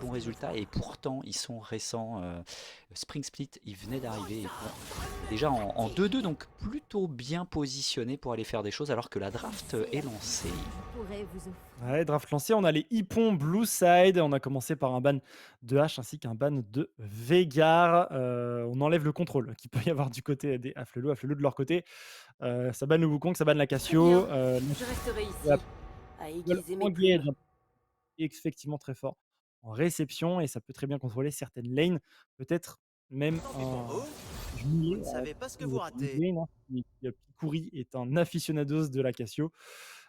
bons résultats et pourtant ils sont récents. Spring Split, il venait d'arriver et bon, déjà en 2-2, donc plutôt bien positionné pour aller faire des choses alors que la draft est lancée. Ouais, draft lancé, on a les Hippon Blue Side. On a commencé par un ban de H ainsi qu'un ban de Veigar. On enlève le contrôle qu'il peut y avoir du côté des Afflelou. Afflelou de leur côté, ça banne le Wukong, ça banne la Très bien, Cassio. je resterai La ici, à Google aiguiser mes Engage plumes. est effectivement très fort en réception et ça peut très bien contrôler certaines lanes, peut-être même Et pour un vous, vous jumelé ne savez pas ce que vous avec un ratez. lane, hein, Pikuri est un aficionados de la Cassio.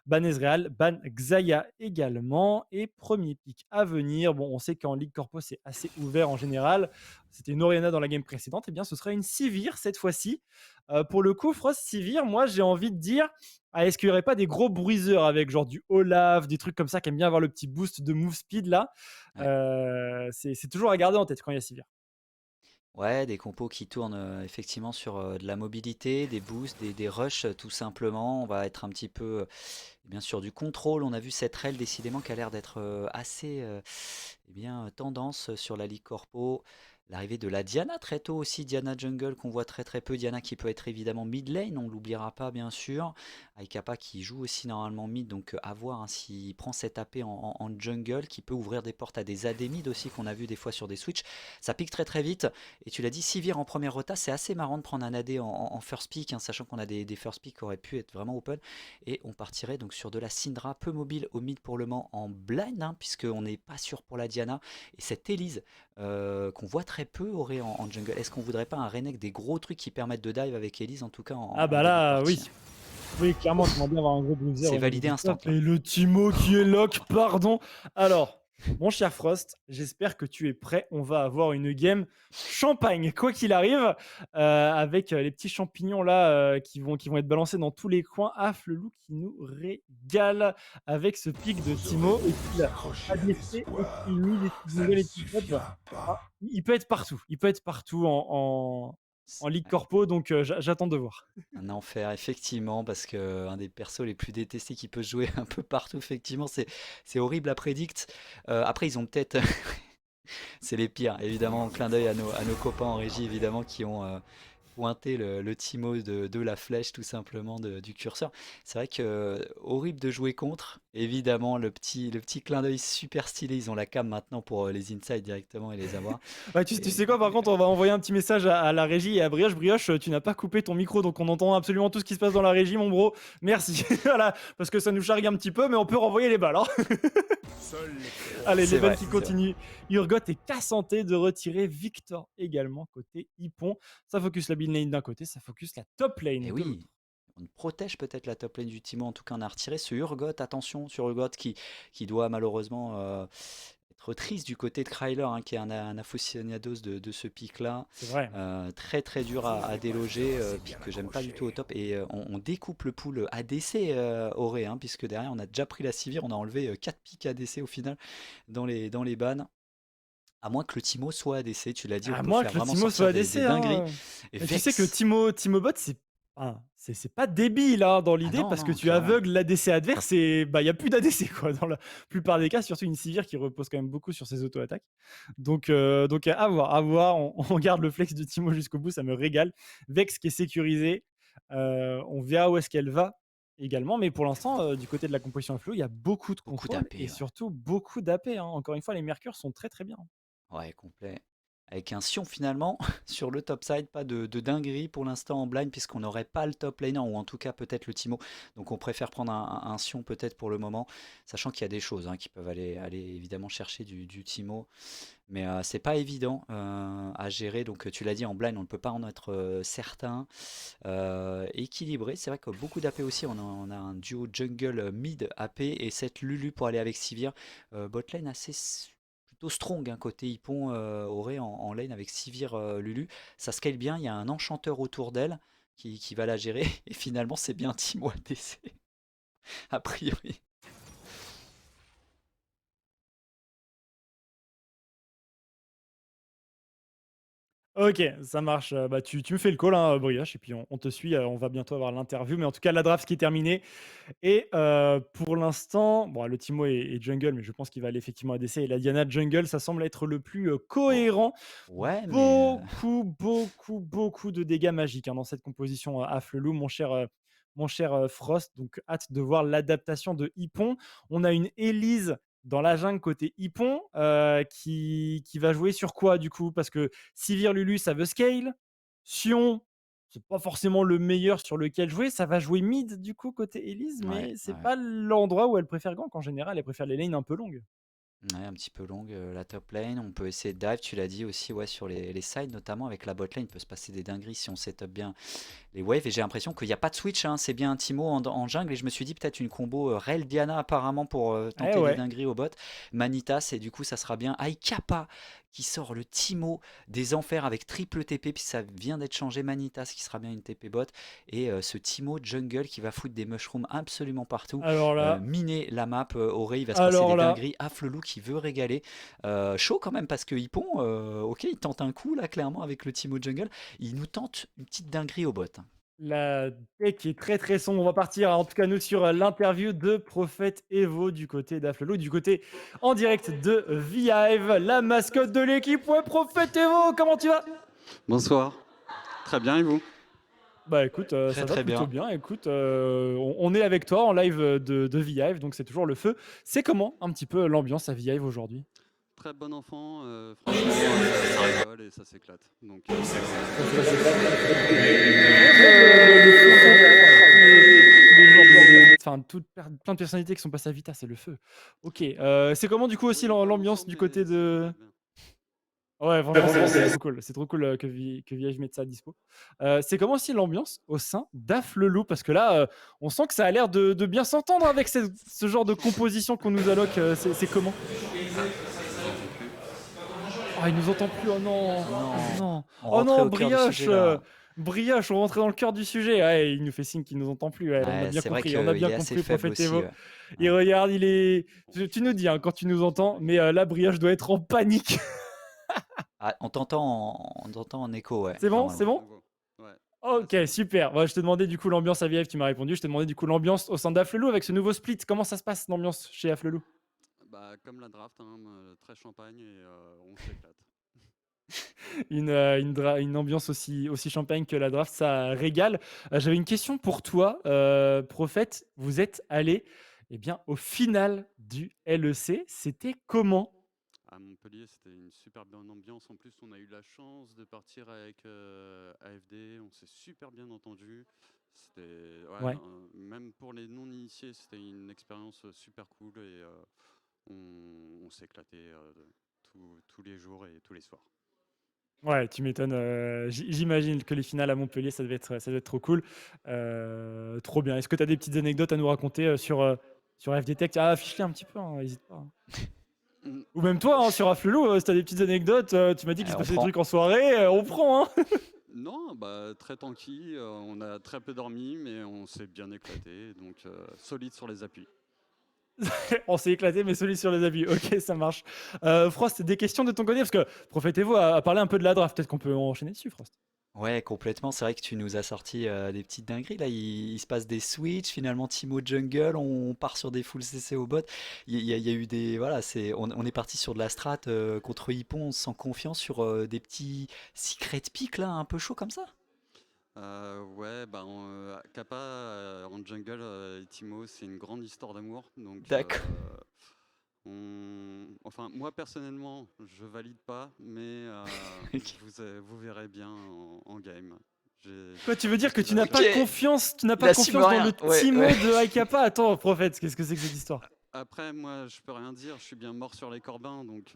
Ban Ezreal, ban Xayah également. Et premier pick à venir. Bon, on sait qu'en Ligue Corpo, c'est assez ouvert en général. C'était une Orianna dans la game précédente. Et bien, ce sera une Sivir cette fois-ci. Pour le coup, Frost Sivir, moi, j'ai envie de dire, est-ce qu'il n'y aurait pas des gros bruiseurs avec genre du Olaf, des trucs comme ça qui aiment bien avoir le petit boost de move speed là. Ouais. C'est toujours à garder en tête quand il y a Sivir. Ouais, des compos qui tournent effectivement sur de la mobilité, des boosts, des rushs tout simplement. On va être un petit peu bien sûr du contrôle. On a vu cette rail décidément qui a l'air d'être assez tendance sur la Ligue Corpo. L'arrivée de la Diana très tôt aussi, Diana Jungle qu'on voit très très peu. Diana qui peut être évidemment mid lane, on ne l'oubliera pas bien sûr. Aikapa qui joue aussi normalement mid, donc à voir hein, s'il prend cette AP en jungle qui peut ouvrir des portes à des AD mid aussi qu'on a vu des fois sur des switches. Ça pique très très vite. Et tu l'as dit, Sivir en première rota, c'est assez marrant de prendre un AD en first pick, hein, sachant qu'on a des first pick qui auraient pu être vraiment open. Et on partirait donc sur de la Syndra peu mobile au mid pour le moment en blind, hein, puisqu'on n'est pas sûr pour la Diana. Et cette Elise qu'on voit très peu aurait en jungle. Est-ce qu'on voudrait pas un Renekton, des gros trucs qui permettent de dive avec Elise, en tout cas Ah en bah début de là, partie, oui. hein. Oui, clairement, j'aimerais bien avoir un gros bruiser C'est au niveau validé du instant top. là. Et le Timo qui est lock, pardon. Alors, mon cher Frost, j'espère que tu es prêt. On va avoir une game champagne, quoi qu'il arrive, avec les petits champignons là qui vont être balancés dans tous les coins. Afflelou qui nous régale avec ce pic de Vous aurez Timo. beau Est-il vous accrocher à ADC? l'espoir, Est-il mid? Est-il ça jungle? ne Est-il top? suffira Ah, pas. il peut être partout. Il peut être partout en Ligue Ouais. Corpo, donc j'attends de voir. Un enfer, effectivement, parce que un des persos les plus détestés qui peut se jouer un peu partout, effectivement, c'est horrible à prédict. Après, ils ont peut-être, c'est les pires, évidemment, clin d'œil à nos copains en régie, évidemment, qui ont pointé le Timo de la flèche, tout simplement, du curseur. C'est vrai que horrible de jouer contre, évidemment, le petit clin d'œil super stylé, ils ont la cam maintenant pour les insides directement et les avoir. Ouais, tu Et sais quoi, par contre, on va envoyer un petit message à la régie et à Brioche. Brioche, tu n'as pas coupé ton micro, donc on entend absolument tout ce qui se passe dans la régie, mon bro. Merci. Voilà, parce que ça nous charrie un petit peu, mais on peut renvoyer les balles, hein. Seuls les héros Allez, les c'est vannes vrai, qui c'est vrai. continuent. Urgot est Cassanté de retirer Victor également, côté Hippon. Ça focus la mid lane d'un côté, ça focus la top Et lane de oui, l'autre. on protège peut-être la top lane du Timo, en tout cas on a retiré ce Urgot, attention sur Urgot qui doit malheureusement être triste du côté de Kryler, hein, qui est un aficionados de ce pic-là. C'est vrai. Très très dur Vous à n'allez pas déloger, finir assez bien pic que j'aime pas du tout au accroché. top. Et on découpe le pool ADC Auré, hein, puisque derrière on a déjà pris la Sivir, on a enlevé 4 pics ADC au final dans les bans. À moins que le Timo soit ADC, tu l'as dit, on À peut moins faire que le vraiment Timo soit sortir ADC, des dingueries. hein. Et Mais tu sais que Vex, Timo Bot, c'est pas débile hein, dans ah l'idée non, parce que non, tu clairement. aveugles l'ADC adverse et bah il y a plus d'ADC quoi dans la plupart des cas, surtout une Sivir qui repose quand même beaucoup sur ses auto-attaques. Donc à voir, on garde le flex de Timo jusqu'au bout, ça me régale. Vex qui est sécurisé, on verra où est-ce qu'elle va également, mais pour l'instant du côté de la composition de flow, il y a beaucoup de Beaucoup contrôle et d'AP, ouais. surtout beaucoup d'AP, hein. Encore une fois, les Mercure sont très très bien. Ouais, complet. Avec un Sion finalement sur le top side, pas de dinguerie pour l'instant en blind puisqu'on n'aurait pas le top laner ou en tout cas peut-être le Timo. Donc on préfère prendre un Sion peut-être pour le moment, sachant qu'il y a des choses hein, qui peuvent aller évidemment chercher du Timo. Mais c'est pas évident à gérer. Donc tu l'as dit en blind, on ne peut pas en être certain. Équilibré, c'est vrai que beaucoup d'AP aussi, on a un duo jungle mid AP et cette Lulu pour aller avec Sivir. Botlane assez plutôt strong, hein, côté Hippon Auré en lane avec Sivir Lulu. Ça scale bien, il y a un enchanteur autour d'elle qui va la gérer. Et finalement, c'est bien Timo ADC, a priori. Ok, ça marche. Bah, tu me fais le call, hein, Brioche, et puis on te suit. On va bientôt avoir l'interview. Mais en tout cas, la draft qui est terminée. Et pour l'instant, bon, le Timo est jungle, mais je pense qu'il va aller effectivement ADC. Et la Diana jungle, ça semble être le plus Bon, cohérent. ouais, mais Beaucoup de dégâts magiques dans cette composition à Flelou, mon cher Frost. Donc, hâte de voir l'adaptation de Hippon. On a une Elise dans la jungle côté Hippon qui va jouer sur quoi du coup? Parce que Sivir Lulu, ça veut scale. Sion, c'est pas forcément le meilleur sur lequel jouer. Ça va jouer mid du coup côté Elise, ouais, mais c'est ouais. pas l'endroit où elle préfère gank. En général, elle préfère les lanes un peu longues. Ouais, un petit peu longue la top lane. On peut essayer de dive, tu l'as dit aussi, ouais, sur les sides, notamment avec la bot lane. Il peut se passer des dingueries si on setup bien les waves. Et j'ai l'impression qu'il n'y a pas de switch, hein. C'est bien un Timo en jungle. Et je me suis dit peut-être une combo Rel Diana apparemment pour Eh tenter des ouais. dingueries au bot. Manitas, et du coup, ça sera bien Aikapa qui sort le Timo des enfers avec triple TP. Puis ça vient d'être changé. Manitas qui sera bien une TP bot. Et ce Timo jungle qui va foutre des mushrooms absolument partout. Alors là, Miner la map, Auré, il va se passer alors des là, dingueries. Afflelou qui veut régaler. Chaud quand même parce que Hippon, ok, il tente un coup là, clairement, avec le Timo jungle. Il nous tente une petite dinguerie au bot, hein. la deck est très très sombre. On va partir en tout cas nous sur l'interview de Prophète Evo du côté d'Aflelo, du côté en direct de V-Hive, la mascotte de l'équipe. Ouais, Prophète Evo, comment tu vas? Bonsoir. Très bien, et vous? Bah écoute, Très ça va très plutôt bien. bien. Écoute, on est avec toi en live de V-Hive, donc c'est toujours le feu. C'est comment un petit peu l'ambiance à V-Hive aujourd'hui? Très bon enfant, franchement, ça rigole et ça s'éclate. Donc, c'est cool. Le feu, ça va. Les joueurs enfin, plein de personnalités qui sont passées à Vita, c'est le feu. Ok, c'est comment du coup aussi Oui, pas l'ambiance ensemble, du mais côté ça de... va bien. Ouais, franchement, c'est trop cool. C'est trop cool que VIH mette ça à dispo. C'est comment aussi l'ambiance au sein d'Aflelou? Parce que là, on sent que ça a l'air de bien s'entendre avec ce genre de composition qu'on nous alloque. C'est comment? Ah, je vous entends plus. Ah, il nous entend plus. Oh non. Oh Non, non. on Oh rentrait non, au cœur du Brioche. sujet là. Brioche, on rentrait dans le cœur du sujet. Ouais, il nous fait signe qu'il nous entend plus. Ouais, on a Ouais, bien c'est vrai compris. On a qu'il bien est assez compris, faible Prophète aussi. Evo. Ouais. Et Ouais. regarde, il est. Tu nous dis hein, quand tu nous entends, mais là, Brioche doit être en panique. Ah, on t'entend en écho, ouais, C'est bon? C'est normalement. bon? Go. Ouais, là Ok, c'est bon. super. Ouais, je te demandais du coup l'ambiance à VF, tu m'as répondu. Je te demandais du coup l'ambiance au sein d'Aflelou avec ce nouveau split. Comment ça se passe l'ambiance chez Aflelou? Bah, comme la draft, hein, très champagne et on s'éclate. Une ambiance aussi champagne que la draft, ça régale. J'avais une question pour toi, Prophète. Vous êtes allé eh bien, au final du LEC. C'était comment? À Montpellier, c'était une super bonne ambiance. En plus, on a eu la chance de partir avec AFD. On s'est super bien entendu. C'était, ouais, Ouais. même pour les non-initiés, c'était une expérience super cool et on s'est éclaté tous les jours et tous les soirs. Ouais, tu m'étonnes. J'imagine que les finales à Montpellier, ça devait être trop cool. Trop bien. Est-ce que tu as des petites anecdotes à nous raconter sur FD Tech? Ah, affiche-les un petit peu, n'hésite pas, hein. Mm. Ou même toi, hein, sur Afflelou, si tu as des petites anecdotes, tu m'as dit qu'il se On passait des prend. trucs en soirée, on prend. Hein. Non, bah, très tranquille. On a très peu dormi, mais on s'est bien éclaté. Donc, solide sur les appuis. On s'est éclaté, mais celui sur les habits. Ok, ça marche. Frost, des questions de ton côté? Parce que Prophétez-vous a parlé un peu de la draft. Peut-être qu'on peut enchaîner dessus, Frost. Ouais, complètement. C'est vrai que tu nous as sorti des petites dingueries. Là, il se passe des switches. Finalement, Timo Jungle, on part sur des full CC au bot. Il y a eu des. Voilà, on est parti sur de la strat contre Hippon. On se sent confiant sur des petits secret picks là, un peu chaud comme ça. Ouais, bah, Kappa en jungle, et Timo, c'est une grande histoire d'amour. Donc, D'accord. enfin, moi personnellement, je valide pas, mais Ok. vous verrez bien en game. Quoi, tu veux J'ai dire que fait tu la n'as pas sélection. confiance, Il assume dans le rien. Ouais, Timo ouais. de Aikapa? Attends, Prophète, qu'est-ce que c'est que cette histoire? Après, moi, je peux rien dire. Je suis bien mort sur les corbins, donc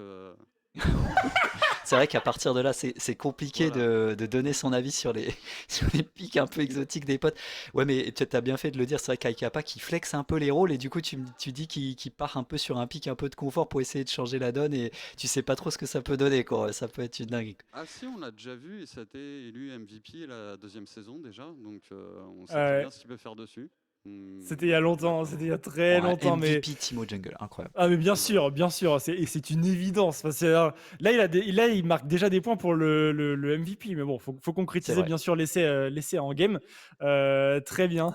C'est vrai qu'à partir de là, c'est compliqué voilà. de donner son avis sur les, sur les pics un peu exotiques des potes. Ouais, mais tu as bien fait de le dire. C'est vrai qu'Aikapa qui flex un peu les rôles et du coup, tu dis qu'il part un peu sur un pic un peu de confort pour essayer de changer la donne et tu sais pas trop ce que ça peut donner, quoi. Ça peut être une dingue. Ah si, on l'a déjà vu et ça a été élu MVP la deuxième saison déjà, donc on sait très Ouais. bien ce qu'il peut faire dessus. C'était il y a longtemps, c'était il y a très Ouais, longtemps, mais MVP Timo Jungle, incroyable. ah mais bien sûr, c'est une évidence. Enfin, là, il marque déjà des points pour le MVP, mais bon, faut C'est concrétiser vrai. bien sûr l'essai en game. Très bien,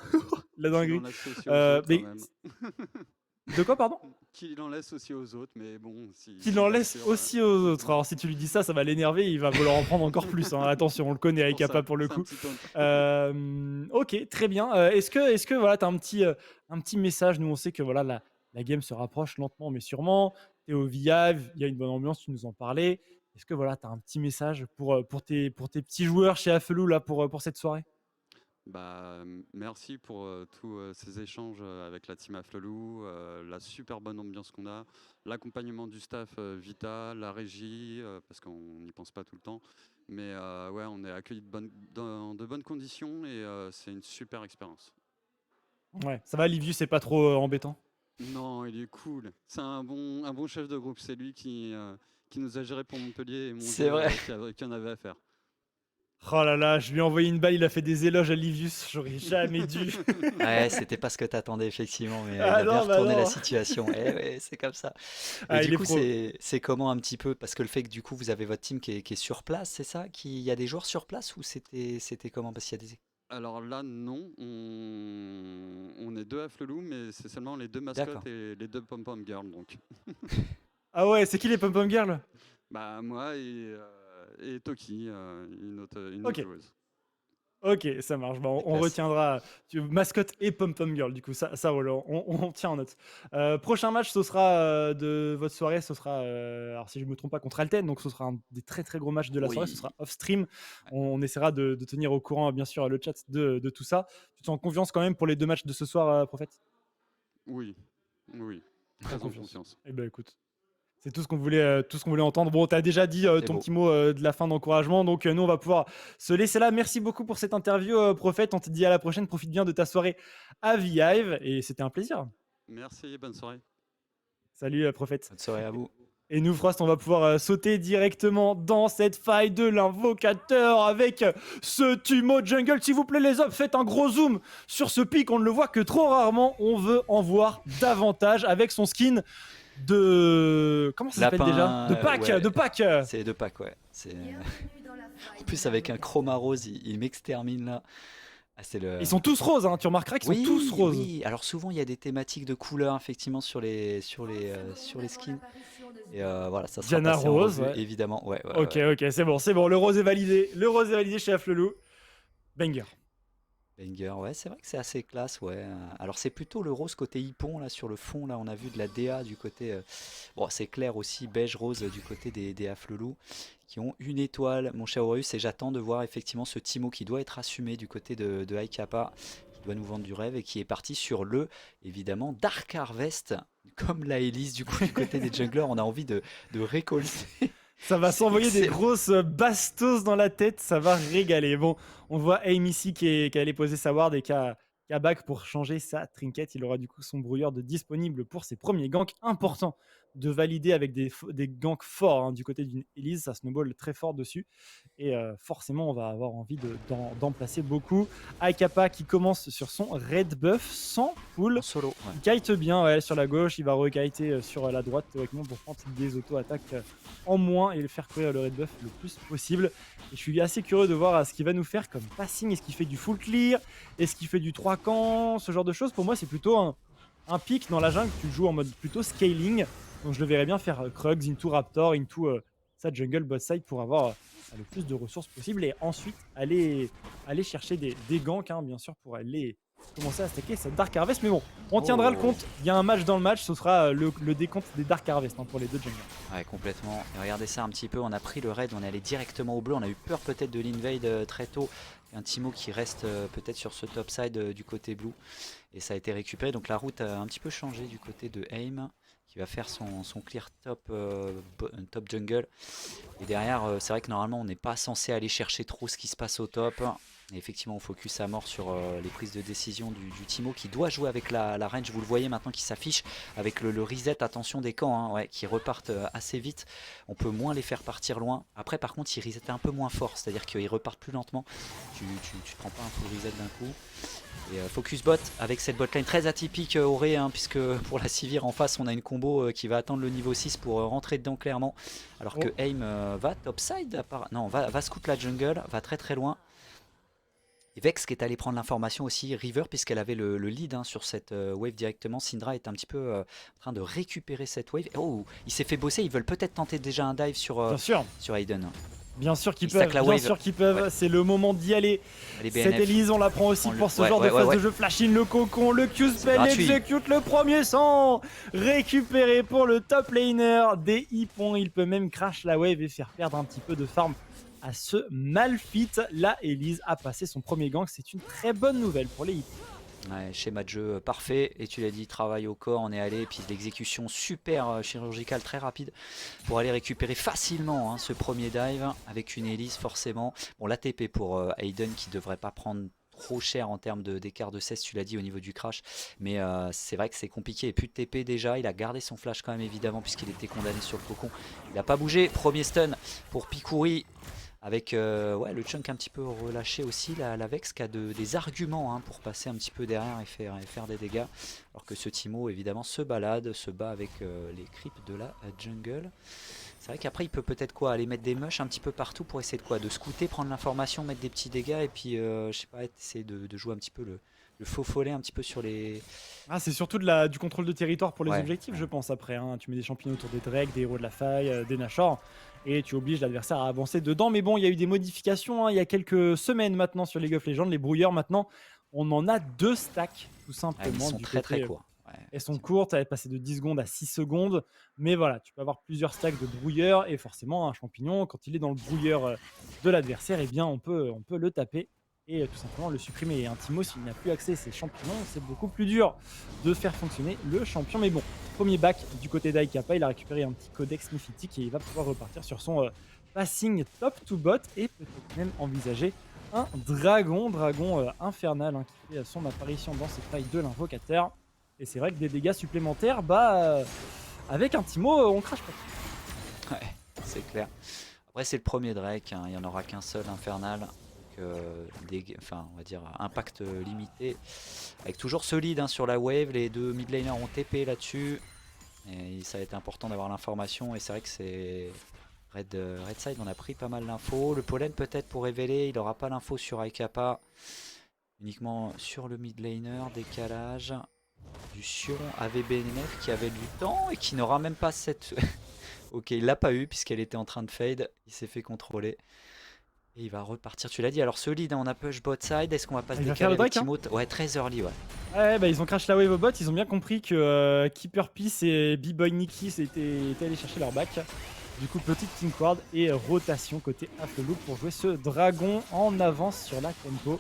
la Qu'il en dinguerie. laisse aussi aux autres quand Mais même. de quoi, pardon? Qu'il en laisse aussi aux autres, mais bon, Qu'il s'il en reste laisse sur. aussi aux autres. Alors si tu lui dis ça va l'énerver, il va vouloir en prendre encore plus, hein. Attention, on le connaît, C'est pour Aïkapa ça, pour le c'est un coup. petit taunt. Ok, très bien. Est-ce que voilà, tu as un petit message? Nous, on sait que voilà, la game se rapproche lentement mais sûrement. Tu es au Viave, il y a une bonne ambiance, tu nous en parlais. Est-ce que voilà, tu as un petit message pour tes petits joueurs chez Afelou là, pour cette soirée? Bah, merci pour tous ces échanges avec la team Afflelou, la super bonne ambiance qu'on a, l'accompagnement du staff Vita, la régie, parce qu'on n'y pense pas tout le temps. Mais ouais, on est accueillis dans de bonnes conditions et c'est une super expérience. Ouais, ça va, Livius, c'est pas trop embêtant? Non, il est cool. C'est un bon chef de groupe. C'est lui qui nous a géré pour Montpellier et mon C'est Dieu, vrai. qui en avait à faire. Oh là là, je lui ai envoyé une balle, il a fait des éloges à Livius, j'aurais jamais dû. Ouais, c'était pas ce que t'attendais effectivement, mais il Ah a bien non, bah retourné la non. situation. Eh ouais, c'est comme ça. Et Ah, du il est coup, pro. c'est comment un petit peu? Parce que le fait que du coup, vous avez votre team qui est sur place, c'est ça? Il y a des joueurs sur place ou c'était comment? Parce qu'il y a des... Alors là, non. On est deux à Flelou, mais c'est seulement les deux D'accord. mascottes et les deux pom-pom girls. Donc, Ah ouais, c'est qui les pom-pom girls? bah, moi et Toki, une Ok. autre joueuse. Ok, ça marche. Bon, C'est on classe. retiendra mascotte et pom-pom girl. Du coup, ça roule. On tient en note. Prochain match, ce sera de votre soirée. Ce sera, alors si je me trompe pas, contre Alten. Donc, ce sera un des très très gros matchs de la soirée. Ce Oui. sera off stream. Ouais. On essaiera de tenir au courant, bien sûr, le chat de tout ça. Tu te sens en confiance quand même pour les deux matchs de ce soir, Prophète? Oui, oui, En très en confiance. confiance. Eh ben écoute. C'est tout ce qu'on voulait entendre. Bon, tu as déjà dit C'est ton beau. petit mot de la fin d'encouragement, donc nous, on va pouvoir se laisser là. Merci beaucoup pour cette interview, Prophète. On te dit à la prochaine. Profite bien de ta soirée à Vive et c'était un plaisir. Merci, bonne soirée. Salut, Prophète. Bonne soirée à vous. Et nous, Frost, on va pouvoir sauter directement dans cette faille de l'invocateur avec ce Timo Jungle. S'il vous plaît, les hommes, faites un gros zoom sur ce pic. On ne le voit que trop rarement. On veut en voir davantage avec son skin de... Comment ça s'appelle déjà? Lapin, De Pâques, ouais. de Pâques. C'est de Pâques, ouais. En plus, avec un chroma rose, il m'extermine là. Ah, c'est le... Ils sont tous roses, hein. Tu remarqueras qu'ils sont tous roses. Oui, alors souvent il y a des thématiques de couleurs effectivement sur les skins. Et voilà, ça sera Diana passé en Rose, revue, ouais. évidemment. Ouais, Ok, ouais. ok, c'est bon. Le rose est validé. Le rose est validé chez Afflelou. Banger. Banger, ouais, c'est vrai que c'est assez classe, ouais. Alors c'est plutôt le rose côté hippon, là, sur le fond, là, on a vu de la DA du côté... Bon, c'est clair aussi, beige-rose du côté des Afflelou, qui ont une étoile, mon cher Horus, et j'attends de voir effectivement ce Timo qui doit être assumé du côté de Aïkapa, qui doit nous vendre du rêve, et qui est parti sur évidemment, Dark Harvest, comme la Elise, du coup, du côté des junglers, on a envie de récolter. Ça va C'est s'envoyer des excellent. grosses bastos dans la tête, ça va régaler. Bon, on voit Aim ici qui allait poser sa ward et qui a back pour changer sa trinket. Il aura du coup son brouilleur de disponible pour ses premiers ganks. Important de valider avec des ganks forts hein, du côté d'une Elise. Ça snowball très fort dessus. Et forcément, on va avoir envie d'en placer beaucoup. Aïkapa qui commence sur son red buff sans pull. En solo, ouais. Il kite bien ouais, sur la gauche, il va rekiter sur la droite théoriquement pour prendre des auto-attaques en moins et le faire courir le red buff le plus possible. Et je suis assez curieux de voir ce qu'il va nous faire comme passing. Est-ce qu'il fait du full clear? Est-ce qu'il fait du 3 camps? Ce genre de choses, pour moi, c'est plutôt un pick dans la jungle. Tu le joues en mode plutôt scaling. Donc je le verrais bien faire Krugs into Raptor, into sa jungle bot side pour avoir le plus de ressources possible et ensuite aller chercher des ganks, hein, bien sûr, pour aller commencer à stacker cette Dark Harvest. Mais bon, on tiendra le compte. Il y a un match dans le match, ce sera le décompte des Dark Harvest hein, pour les deux junglers. Ouais, complètement. Et regardez ça un petit peu, on a pris le raid, on est allé directement au bleu, on a eu peur peut-être de l'invade très tôt. Et un Timo qui reste peut-être sur ce top side du côté blue. Et ça a été récupéré, donc la route a un petit peu changé du côté de Aim, qui va faire son clear top, top jungle. Et derrière, c'est vrai que normalement on n'est pas censé aller chercher trop ce qui se passe au top. Et effectivement, on focus à mort sur les prises de décision du Timo qui doit jouer avec la range. Vous le voyez maintenant qui s'affiche avec le reset. Attention des camps hein, ouais, qui repartent assez vite. On peut moins les faire partir loin. Après, par contre, ils resettaient un peu moins fort. C'est-à-dire qu'ils repartent plus lentement. Tu prends pas un full reset d'un coup. Et focus bot avec cette botlane très atypique Auré, hein, puisque pour la Sivir en face, on a une combo qui va atteindre le niveau 6 pour rentrer dedans clairement. Alors que Aim va topside. Non, va scout la jungle, va très très loin. Et Vex qui est allé prendre l'information aussi, River, puisqu'elle avait le lead hein, sur cette wave directement. Syndra est un petit peu en train de récupérer cette wave. Oh, il s'est fait bosser, ils veulent peut-être tenter déjà un dive sur Aiden. Bien sûr qu'ils peuvent, Ouais. C'est le moment d'y aller. Allez, Cette BNF. Elise, on la prend aussi pour ce genre de phase de jeu. Flash in le cocon, le Q-spell gratuit. execute le premier sang. Récupéré pour le top laner des hippons. Il peut même crash la wave et faire perdre un petit peu de farm à ce Malphite. La Elise a passé son premier gank. C'est une très bonne nouvelle pour les hippons. Ouais, schéma de jeu parfait, et tu l'as dit, travail au corps, on est allé, et puis l'exécution super chirurgicale, très rapide, pour aller récupérer facilement hein, ce premier dive, avec une Elise forcément. Bon, l'ATP pour Aiden qui devrait pas prendre trop cher en termes d'écart de 16, tu l'as dit au niveau du crash, mais c'est vrai que c'est compliqué, et plus de TP déjà, il a gardé son flash quand même évidemment, puisqu'il était condamné sur le cocon, il n'a pas bougé, premier stun pour Picoury. Avec ouais, le chunk un petit peu relâché aussi, la Vex qui a des arguments hein, pour passer un petit peu derrière et faire des dégâts. Alors que ce Timo évidemment se balade, se bat avec les creeps de la jungle. C'est vrai qu'après il peut peut-être quoi, aller mettre des mushs un petit peu partout pour essayer de quoi, de scouter, prendre l'information, mettre des petits dégâts et puis je sais pas, essayer de jouer un petit peu le faux follet un petit peu sur les... Ah, c'est surtout du contrôle de territoire pour les objectifs je pense après. Hein. Tu mets des champignons autour des Drake, des héros de la faille, des Nashor. Et tu obliges l'adversaire à avancer dedans. Mais bon, il y a eu des modifications hein, il y a quelques semaines maintenant sur League of Legends. Les brouilleurs maintenant, on en a 2 stacks tout simplement. Ils sont très très courts. Ouais, elles sont courtes, elles passent de 10 secondes à 6 secondes. Mais voilà, tu peux avoir plusieurs stacks de brouilleurs. Et forcément, un champignon, quand il est dans le brouilleur de l'adversaire, eh bien, on peut le taper. Et tout simplement le supprimer. Et un Timo, s'il n'a plus accès à ses champignons, c'est beaucoup plus dur de faire fonctionner le champion. Mais bon, premier back du côté d'Aikapa, il a récupéré un petit codex mythique et il va pouvoir repartir sur son passing top to bot et peut-être même envisager un dragon infernal hein, qui fait son apparition dans cette faille de l'invocateur. Et c'est vrai que des dégâts supplémentaires, avec un Timo, on crache pas. Ouais, c'est clair. Après c'est le premier Drake, hein, il n'y en aura qu'un seul infernal. Enfin, on va dire impact limité avec toujours ce lead hein, sur la wave. Les deux mid laners ont TP là-dessus et ça a été important d'avoir l'information. Et c'est vrai que c'est Red Side, on a pris pas mal d'infos. Le pollen peut-être pour révéler, il n'aura pas l'info sur Aikapa, uniquement sur le mid laner. Décalage du Sion AVBNF qui avait du temps et qui n'aura même pas cette... Ok, il l'a pas eu puisqu'elle était en train de fade, il s'est fait contrôler. Et il va repartir, tu l'as dit. Alors ce lead, on a push bot side. Est-ce qu'on va pas se décaler avec Timo Ouais, très early, ouais. Ouais, ils ont crash la wave au bot. Ils ont bien compris que Keeper Peace et B-Boy Nikki étaient allés chercher leur back. Du coup, petite King Ward et rotation côté Afelou pour jouer ce dragon en avance sur la tempo.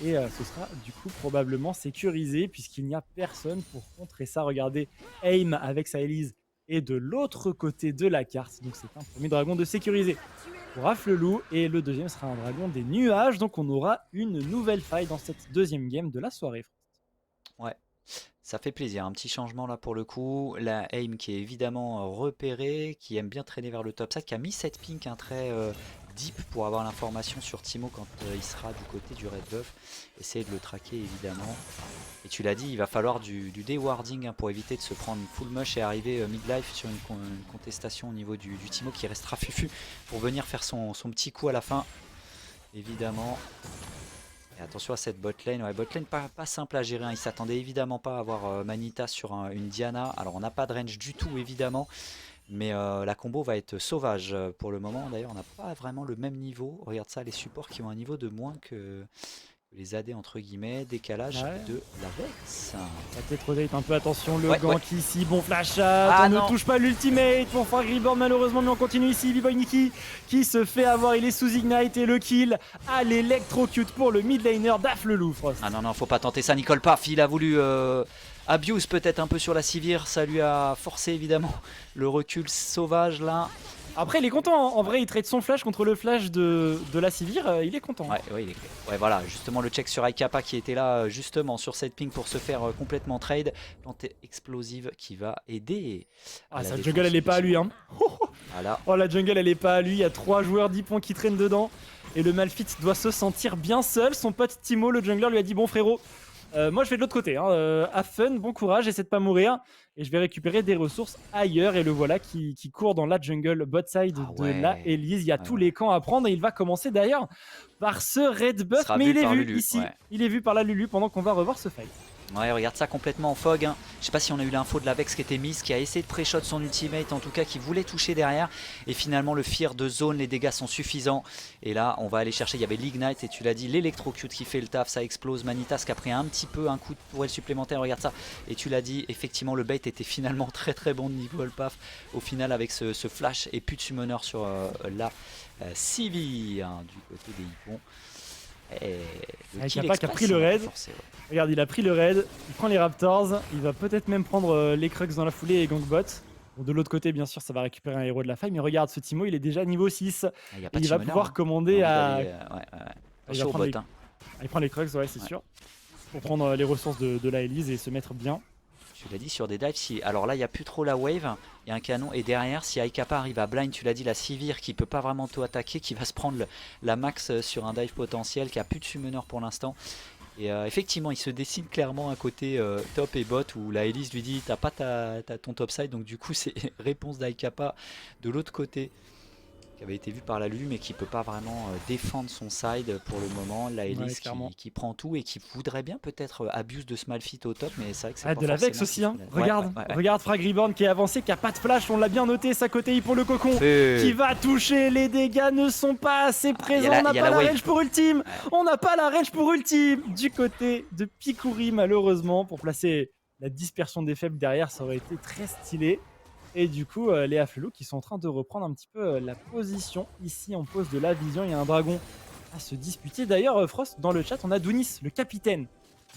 Et ce sera du coup probablement sécurisé puisqu'il n'y a personne pour contrer ça. Regardez, Aim avec sa Elise est de l'autre côté de la carte. Donc c'est un premier dragon de sécuriser pour Afelou et le deuxième sera un dragon des nuages. Donc on aura une nouvelle faille dans cette deuxième game de la soirée. Ouais, ça fait plaisir. Un petit changement là pour le coup. La Aim qui est évidemment repérée, qui aime bien traîner vers le top side, qui a mis cette pink un très deep pour avoir l'information sur Timo quand il sera du côté du Red Buff. Essayer de le traquer évidemment. Et tu l'as dit, il va falloir du dewarding hein, pour éviter de se prendre full mush et arriver mid-life sur une contestation au niveau du Timo qui restera fufu pour venir faire son petit coup à la fin. Évidemment. Et attention à cette botlane, ouais, botlane pas simple à gérer, hein. Il s'attendait évidemment pas à avoir Manita sur une Diana. Alors on n'a pas de range du tout évidemment. Mais la combo va être sauvage pour le moment. D'ailleurs on n'a pas vraiment le même niveau. Regarde ça, les supports qui ont un niveau de moins que les AD entre guillemets. Décalage de la Vex. La tête rotate un peu, attention le gank ouais. ici, bon flash shot, on ne touche pas l'ultimate pour Frag Reborn malheureusement, mais on continue ici. B-Boy Nikki qui se fait avoir, il est sous ignite et le kill à l'électrocute pour le mid laner d'Afelou. Ah non, faut pas tenter ça, Nicole Paf, il a voulu abuse peut-être un peu sur la Sivir, ça lui a forcé évidemment le recul sauvage là. Après, il est content. En vrai, il trade son flash contre le flash de la Sivir. Il est content. Ouais, ouais, ouais, voilà, justement le check sur Ikapa qui était là justement sur cette ping pour se faire complètement trade. Plantée explosive qui va aider. Ah, sa jungle, elle est pas à lui. Hein. Voilà. Oh, la jungle, elle est pas à lui. Il y a 3 joueurs 10 points qui traînent dedans. Et le Malphite doit se sentir bien seul. Son pote Timo, le jungler, lui a dit bon frérot, moi je vais de l'autre côté. Hein. Have fun, bon courage, essaie de pas mourir. Et je vais récupérer des ressources ailleurs. Et le voilà qui court dans la jungle bot side de la Elise. Il y a tous les camps à prendre. Et il va commencer d'ailleurs par ce red buff. Mais il est vu Lulu, ici. ouais. Il est vu par la Lulu pendant qu'on va revoir ce fight. Ouais, regarde ça complètement en fog. Hein. Je sais pas si on a eu l'info de la Vex qui était mise, qui a essayé de pré-shot son ultimate, en tout cas qui voulait toucher derrière. Et finalement, le fear de zone, les dégâts sont suffisants. Et là, on va aller chercher. Il y avait l'Ignite et tu l'as dit, l'électrocute qui fait le taf. Ça explose. Manitas qui a pris un petit peu un coup de tourelle supplémentaire. Regarde ça. Et tu l'as dit, effectivement, le bait était finalement très très bon de niveau Olpaf. Au final, avec ce flash et plus de summoner sur la Sivir hein, du côté des Hippons. Et le kill Ikapa qui a express, pris le raid. forcé, ouais. Regarde, il a pris le raid, il prend les Raptors, il va peut-être même prendre les Crux dans la foulée et Gangbot. Bon, de l'autre côté, bien sûr, ça va récupérer un héros de la faille, mais regarde, ce Timo, il est déjà niveau 6. Ah, Et il va pouvoir commander à... Attention au bot. Hein. Il prend les Crux, ouais, c'est sûr. Pour prendre les ressources de la Elise et se mettre bien. Tu l'as dit sur des dives, si... alors là il n'y a plus trop la wave, il y a un canon et derrière si Ikapa arrive à blind, tu l'as dit, la Sivir qui peut pas vraiment tout attaquer, qui va se prendre la max sur un dive potentiel, qui a plus de summoner pour l'instant. Et effectivement il se dessine clairement un côté top et bot où la Elise lui dit t'as pas ton topside, donc du coup c'est réponse d'Ikapa de l'autre côté. Qui avait été vu par la Lulu mais qui peut pas vraiment défendre son side pour le moment. La Elise qui prend tout et qui voudrait bien peut-être abuse de ce Malphite au top, mais c'est vrai que c'est pas de la Vex aussi, hein. Regarde, ouais. regarde Frag Reborn qui est avancé, qui a pas de flash, on l'a bien noté, sa côté pour le cocon, qui va toucher, les dégâts ne sont pas assez présents, on n'a pas la range pour ultime, on n'a pas la range pour ultime du côté de Picoury malheureusement, pour placer la dispersion des faibles derrière, ça aurait été très stylé. Et du coup, les Afflelou qui sont en train de reprendre un petit peu la position. Ici, on pose de la vision. Il y a un dragon à se disputer. D'ailleurs, Frost, dans le chat, on a Dounis, le capitaine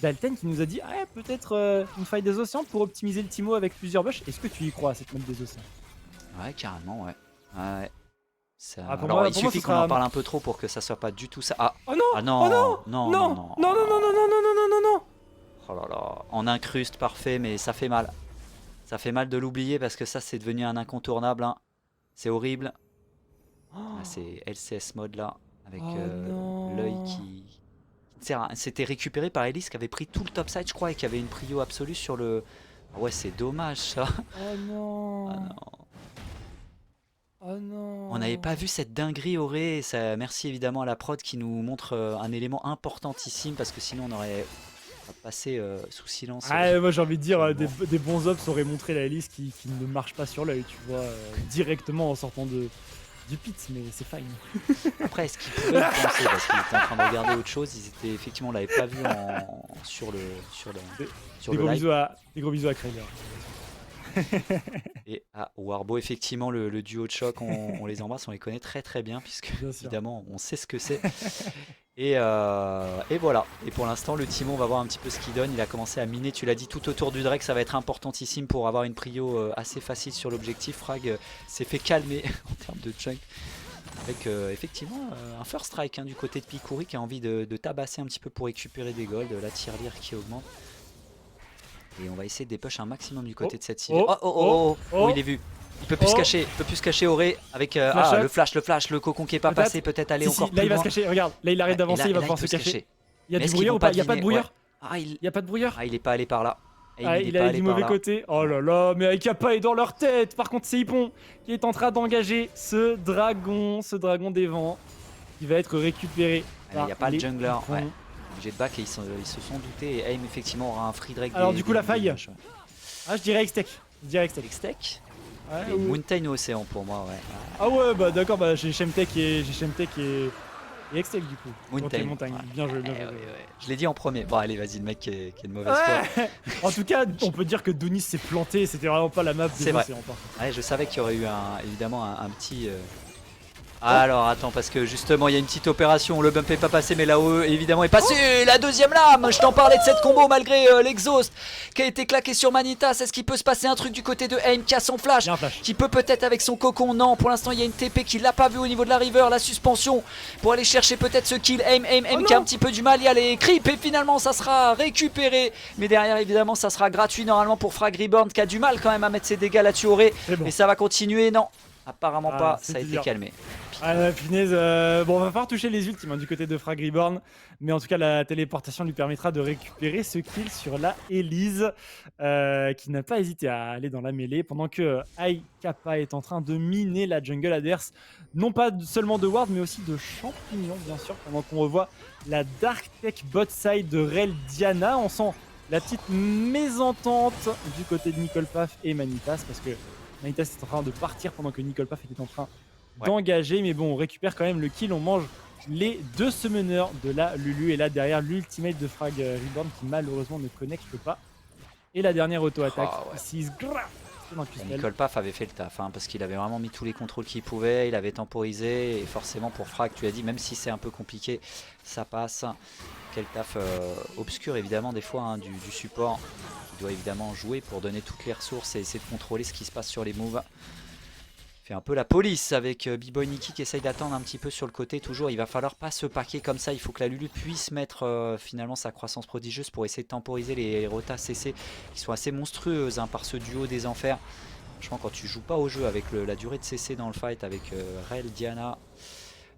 d'Alten, qui nous a dit peut-être une faille des océans pour optimiser le Timo avec plusieurs bush. Est-ce que tu y crois à cette mode des océans? Ouais, carrément, ouais. Ouais. Ça... Alors, il suffit qu'on en parle un peu trop pour que ça soit pas du tout ça. Ah, oh non, ah non, oh non, non, non, non, non, non, non, non, non, non, non, non. Oh là là, on incruste, parfait, mais ça fait mal. Ça fait mal de l'oublier parce que ça c'est devenu un incontournable. Hein. C'est horrible. Ah, c'est LCS mode là. Avec l'œil qui... C'était récupéré par Elise qui avait pris tout le topside je crois et qui avait une prio absolue sur le... Ah ouais c'est dommage ça. Oh non. Ah non. Oh non. On n'avait pas vu cette dinguerie Auré. Merci évidemment à la prod qui nous montre un élément importantissime parce que sinon on aurait... passer sous silence. Moi j'ai envie de dire des bons ops auraient montré la Elise qui ne marche pas sur l'œil, tu vois, directement en sortant du pit, mais c'est fine. Après, est-ce qu'il pouvait le penser parce qu'il était en train de regarder autre chose. Ils étaient effectivement, on l'avait pas vu sur le live. Des gros bisous à Kraler. Et à Warbo, effectivement, le duo de choc, on les embrasse, on les connaît très très bien puisque évidemment on sait ce que c'est. Et voilà. Et pour l'instant, le Timo, on va voir un petit peu ce qu'il donne. Il a commencé à miner, tu l'as dit, tout autour du Drake. Ça va être importantissime pour avoir une prio assez facile sur l'objectif. Frag s'est fait calmer en termes de chunk. Avec effectivement un first strike du côté de Picoury qui a envie de tabasser un petit peu pour récupérer des golds. La tirelire qui augmente. Et on va essayer de dépush un maximum du côté de cette cible. Oh, il est vu. Il peut plus se cacher, Auré avec le flash, le cocon qui est pas passé, peut-être aller encore plus loin. Là il va se cacher, regarde, là il arrête d'avancer, il va pouvoir se cacher. Il y a du brouillard ou pas? Il n'y a pas de brouillard? Il n'y a pas de brouillard? Ah il est pas allé par là. Il est du mauvais côté. Oh là là, mais Ikapa est dans leur tête. Par contre c'est Hippon qui est en train d'engager ce dragon des vents qui va être récupéré. Il n'y a pas le jungler. Obligé de back et ils se sont doutés et Aim effectivement aura un free drake. Alors du coup la faille. Je dirais Xtech. Xtech. Ouais, Mountain ou Océan pour moi, ouais. Ah ouais, bah d'accord, bah j'ai Shemtek et Xtech du coup. Mountain. Montagne. Bien joué, bien joué. Ouais. Je l'ai dit en premier. Bon allez, vas-y, le mec qui est de mauvaise foi. En tout cas, on peut dire que Dounis s'est planté, c'était vraiment pas la map des Océans. Ouais, je savais qu'il y aurait eu évidemment un petit Alors attends, parce que justement il y a une petite opération, le bump est pas passé mais l'AOE évidemment est passé. La deuxième lame, je t'en parlais de cette combo malgré l'exhaust qui a été claqué sur Manitas. Est-ce qu'il peut se passer un truc du côté de Aim qui a son flash, Il y a un flash. qui peut peut-être avec son cocon? Non, pour l'instant il y a une TP qui l'a pas vu au niveau de la river, la suspension pour aller chercher peut-être ce kill. Aim qui a un petit peu du mal, il y a les creeps et finalement ça sera récupéré. Mais derrière évidemment ça sera gratuit normalement pour Frag Reborn qui a du mal quand même à mettre ses dégâts là-dessus Auré. C'est bon. Et ça va continuer, non. Apparemment Ah, pas, c'est ça a été dur. calmé. Ah la punaise, bon on va falloir toucher les ultimes hein, du côté de Frag Reborn, mais en tout cas la téléportation lui permettra de récupérer ce kill sur la Elise qui n'a pas hésité à aller dans la mêlée pendant que Ai Kappa est en train de miner la jungle adverse, non pas seulement de ward mais aussi de champignons bien sûr, pendant qu'on revoit la Dark Tech bot side de Rel Diana. On sent la petite mésentente du côté de Nicolpaf et Manitas parce que Manitas est en train de partir pendant que Nicolpaf était en train d'engager, mais bon on récupère quand même le kill, on mange les 2 summoners de la Lulu et là derrière l'ultimate de Frag Reborn qui malheureusement ne connecte pas et la dernière auto-attaque ici Nicolpaf avait fait le taf hein, parce qu'il avait vraiment mis tous les contrôles qu'il pouvait, il avait temporisé et forcément pour Frag tu as dit même si c'est un peu compliqué ça passe. Quel taf obscur évidemment des fois hein, du support qui doit évidemment jouer pour donner toutes les ressources et essayer de contrôler ce qui se passe sur les moves. Fait un peu la police avec B-Boy Nikki qui essaye d'attendre un petit peu sur le côté. Toujours il va falloir pas se paquer comme ça, il faut que la Lulu puisse mettre finalement sa croissance prodigieuse pour essayer de temporiser les rotas CC qui sont assez monstrueuses hein, par ce duo des enfers. Franchement quand tu joues pas au jeu avec la durée de CC dans le fight avec Rel, Diana,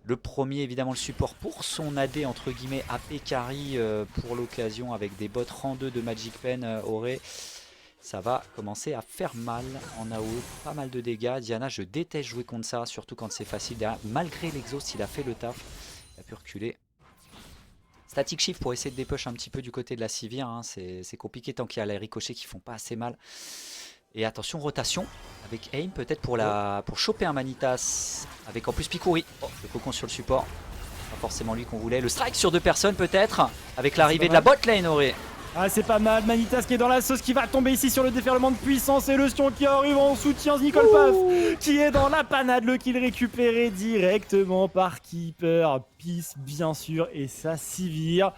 le premier évidemment le support pour son AD entre guillemets AP carry pour l'occasion avec des bots rang 2 de Magic Pen Auré. Ça va commencer à faire mal en AOE, pas mal de dégâts. Diana, je déteste jouer contre ça, surtout quand c'est facile. Derrière, malgré l'exhaust, il a fait le taf. Il a pu reculer. Static Shift pour essayer de dépush un petit peu du côté de la Sivir. Hein. C'est compliqué tant qu'il y a les ricochets qui font pas assez mal. Et attention, rotation avec Aim, peut-être pour choper un Manitas. Avec en plus Picoury. Oh, le cocon sur le support. Pas forcément lui qu'on voulait. Le strike sur 2 personnes peut-être. Avec l'arrivée de la bot lane, Auré. Ah c'est pas mal, Manitas qui est dans la sauce qui va tomber ici sur le déferlement de puissance et le Sion qui arrive en soutien, Nicolpaf qui est dans la panade, le kill récupéré directement par Keeper, Peace bien sûr et sa Sivir.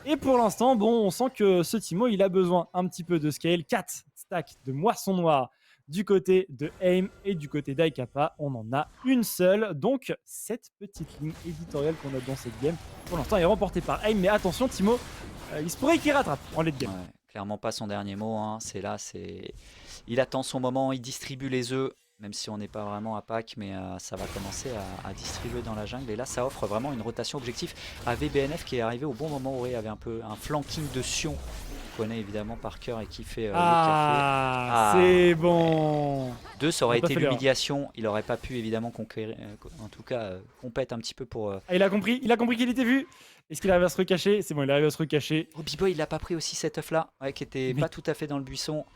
Et pour l'instant, bon on sent que ce Timo il a besoin un petit peu de scale, 4 stacks de moisson noire du côté de Aim et du côté d'Ai Kappa, on en a une seule, donc cette petite ligne éditoriale qu'on a dans cette game, pour l'instant est remportée par Aim, mais attention Timo, il se pourrait qu'il rattrape en late game. Ouais, clairement pas son dernier mot, hein. C'est là, il attend son moment, il distribue les œufs, même si on n'est pas vraiment à pack, mais ça va commencer à distribuer dans la jungle. Et là, ça offre vraiment une rotation objectif à VBNF qui est arrivé au bon moment. Auré avait un peu un flanking de Sion, qu'on connaît évidemment par cœur et qui fait le café. C'est bon. 2, ça aurait été l'humiliation. Il aurait pas pu évidemment conquérir, en tout cas, compète un petit peu pour. Il a compris qu'il était vu. Est-ce qu'il arrive à se recacher? C'est bon, il arrive à se recacher. Oh, B-Boy, il a pas pris aussi cet œuf là, ouais, qui était pas tout à fait dans le buisson.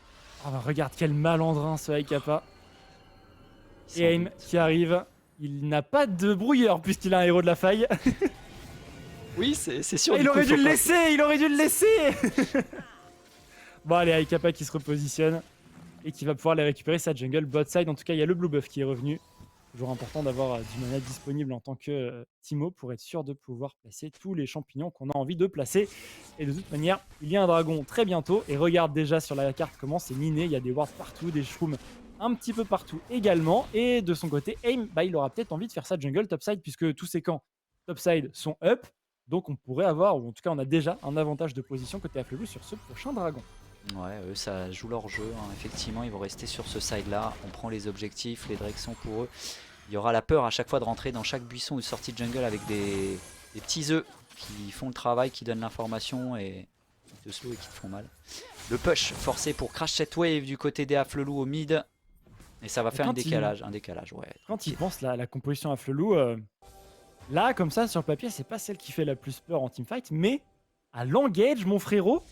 Oh, bah, regarde quel malandrin ce Ai Kappa. Et Aim qui arrive. Il n'a pas de brouilleur puisqu'il a un héros de la faille. Oui, c'est sûr. Il aurait dû le laisser. Bon, allez, Ai Kappa qui se repositionne et qui va pouvoir les récupérer sa jungle bot side. En tout cas, il y a le blue buff qui est revenu. Toujours important d'avoir du mana disponible en tant que Timo pour être sûr de pouvoir placer tous les champignons qu'on a envie de placer. Et de toute manière, il y a un dragon très bientôt. Et regarde déjà sur la carte comment c'est miné. Il y a des wards partout, des shrooms un petit peu partout également. Et de son côté, Aim, il aura peut-être envie de faire sa jungle topside puisque tous ces camps topside sont up. Donc on pourrait avoir, ou en tout cas on a déjà un avantage de position côté Afflelu sur ce prochain dragon. Ouais, eux ça joue leur jeu, hein. Effectivement ils vont rester sur ce side là, on prend les objectifs, les drakes sont pour eux. Il y aura la peur à chaque fois de rentrer dans chaque buisson ou sortie de jungle avec des petits œufs qui font le travail, qui donnent l'information et qui te slow et qui te font mal. Le push forcé pour crash cette wave du côté des Afflelu au mid. Et ça va faire un décalage, ouais. Quand il pense la composition Afflelu, là comme ça sur le papier c'est pas celle qui fait la plus peur en teamfight, mais à l'engage mon frérot,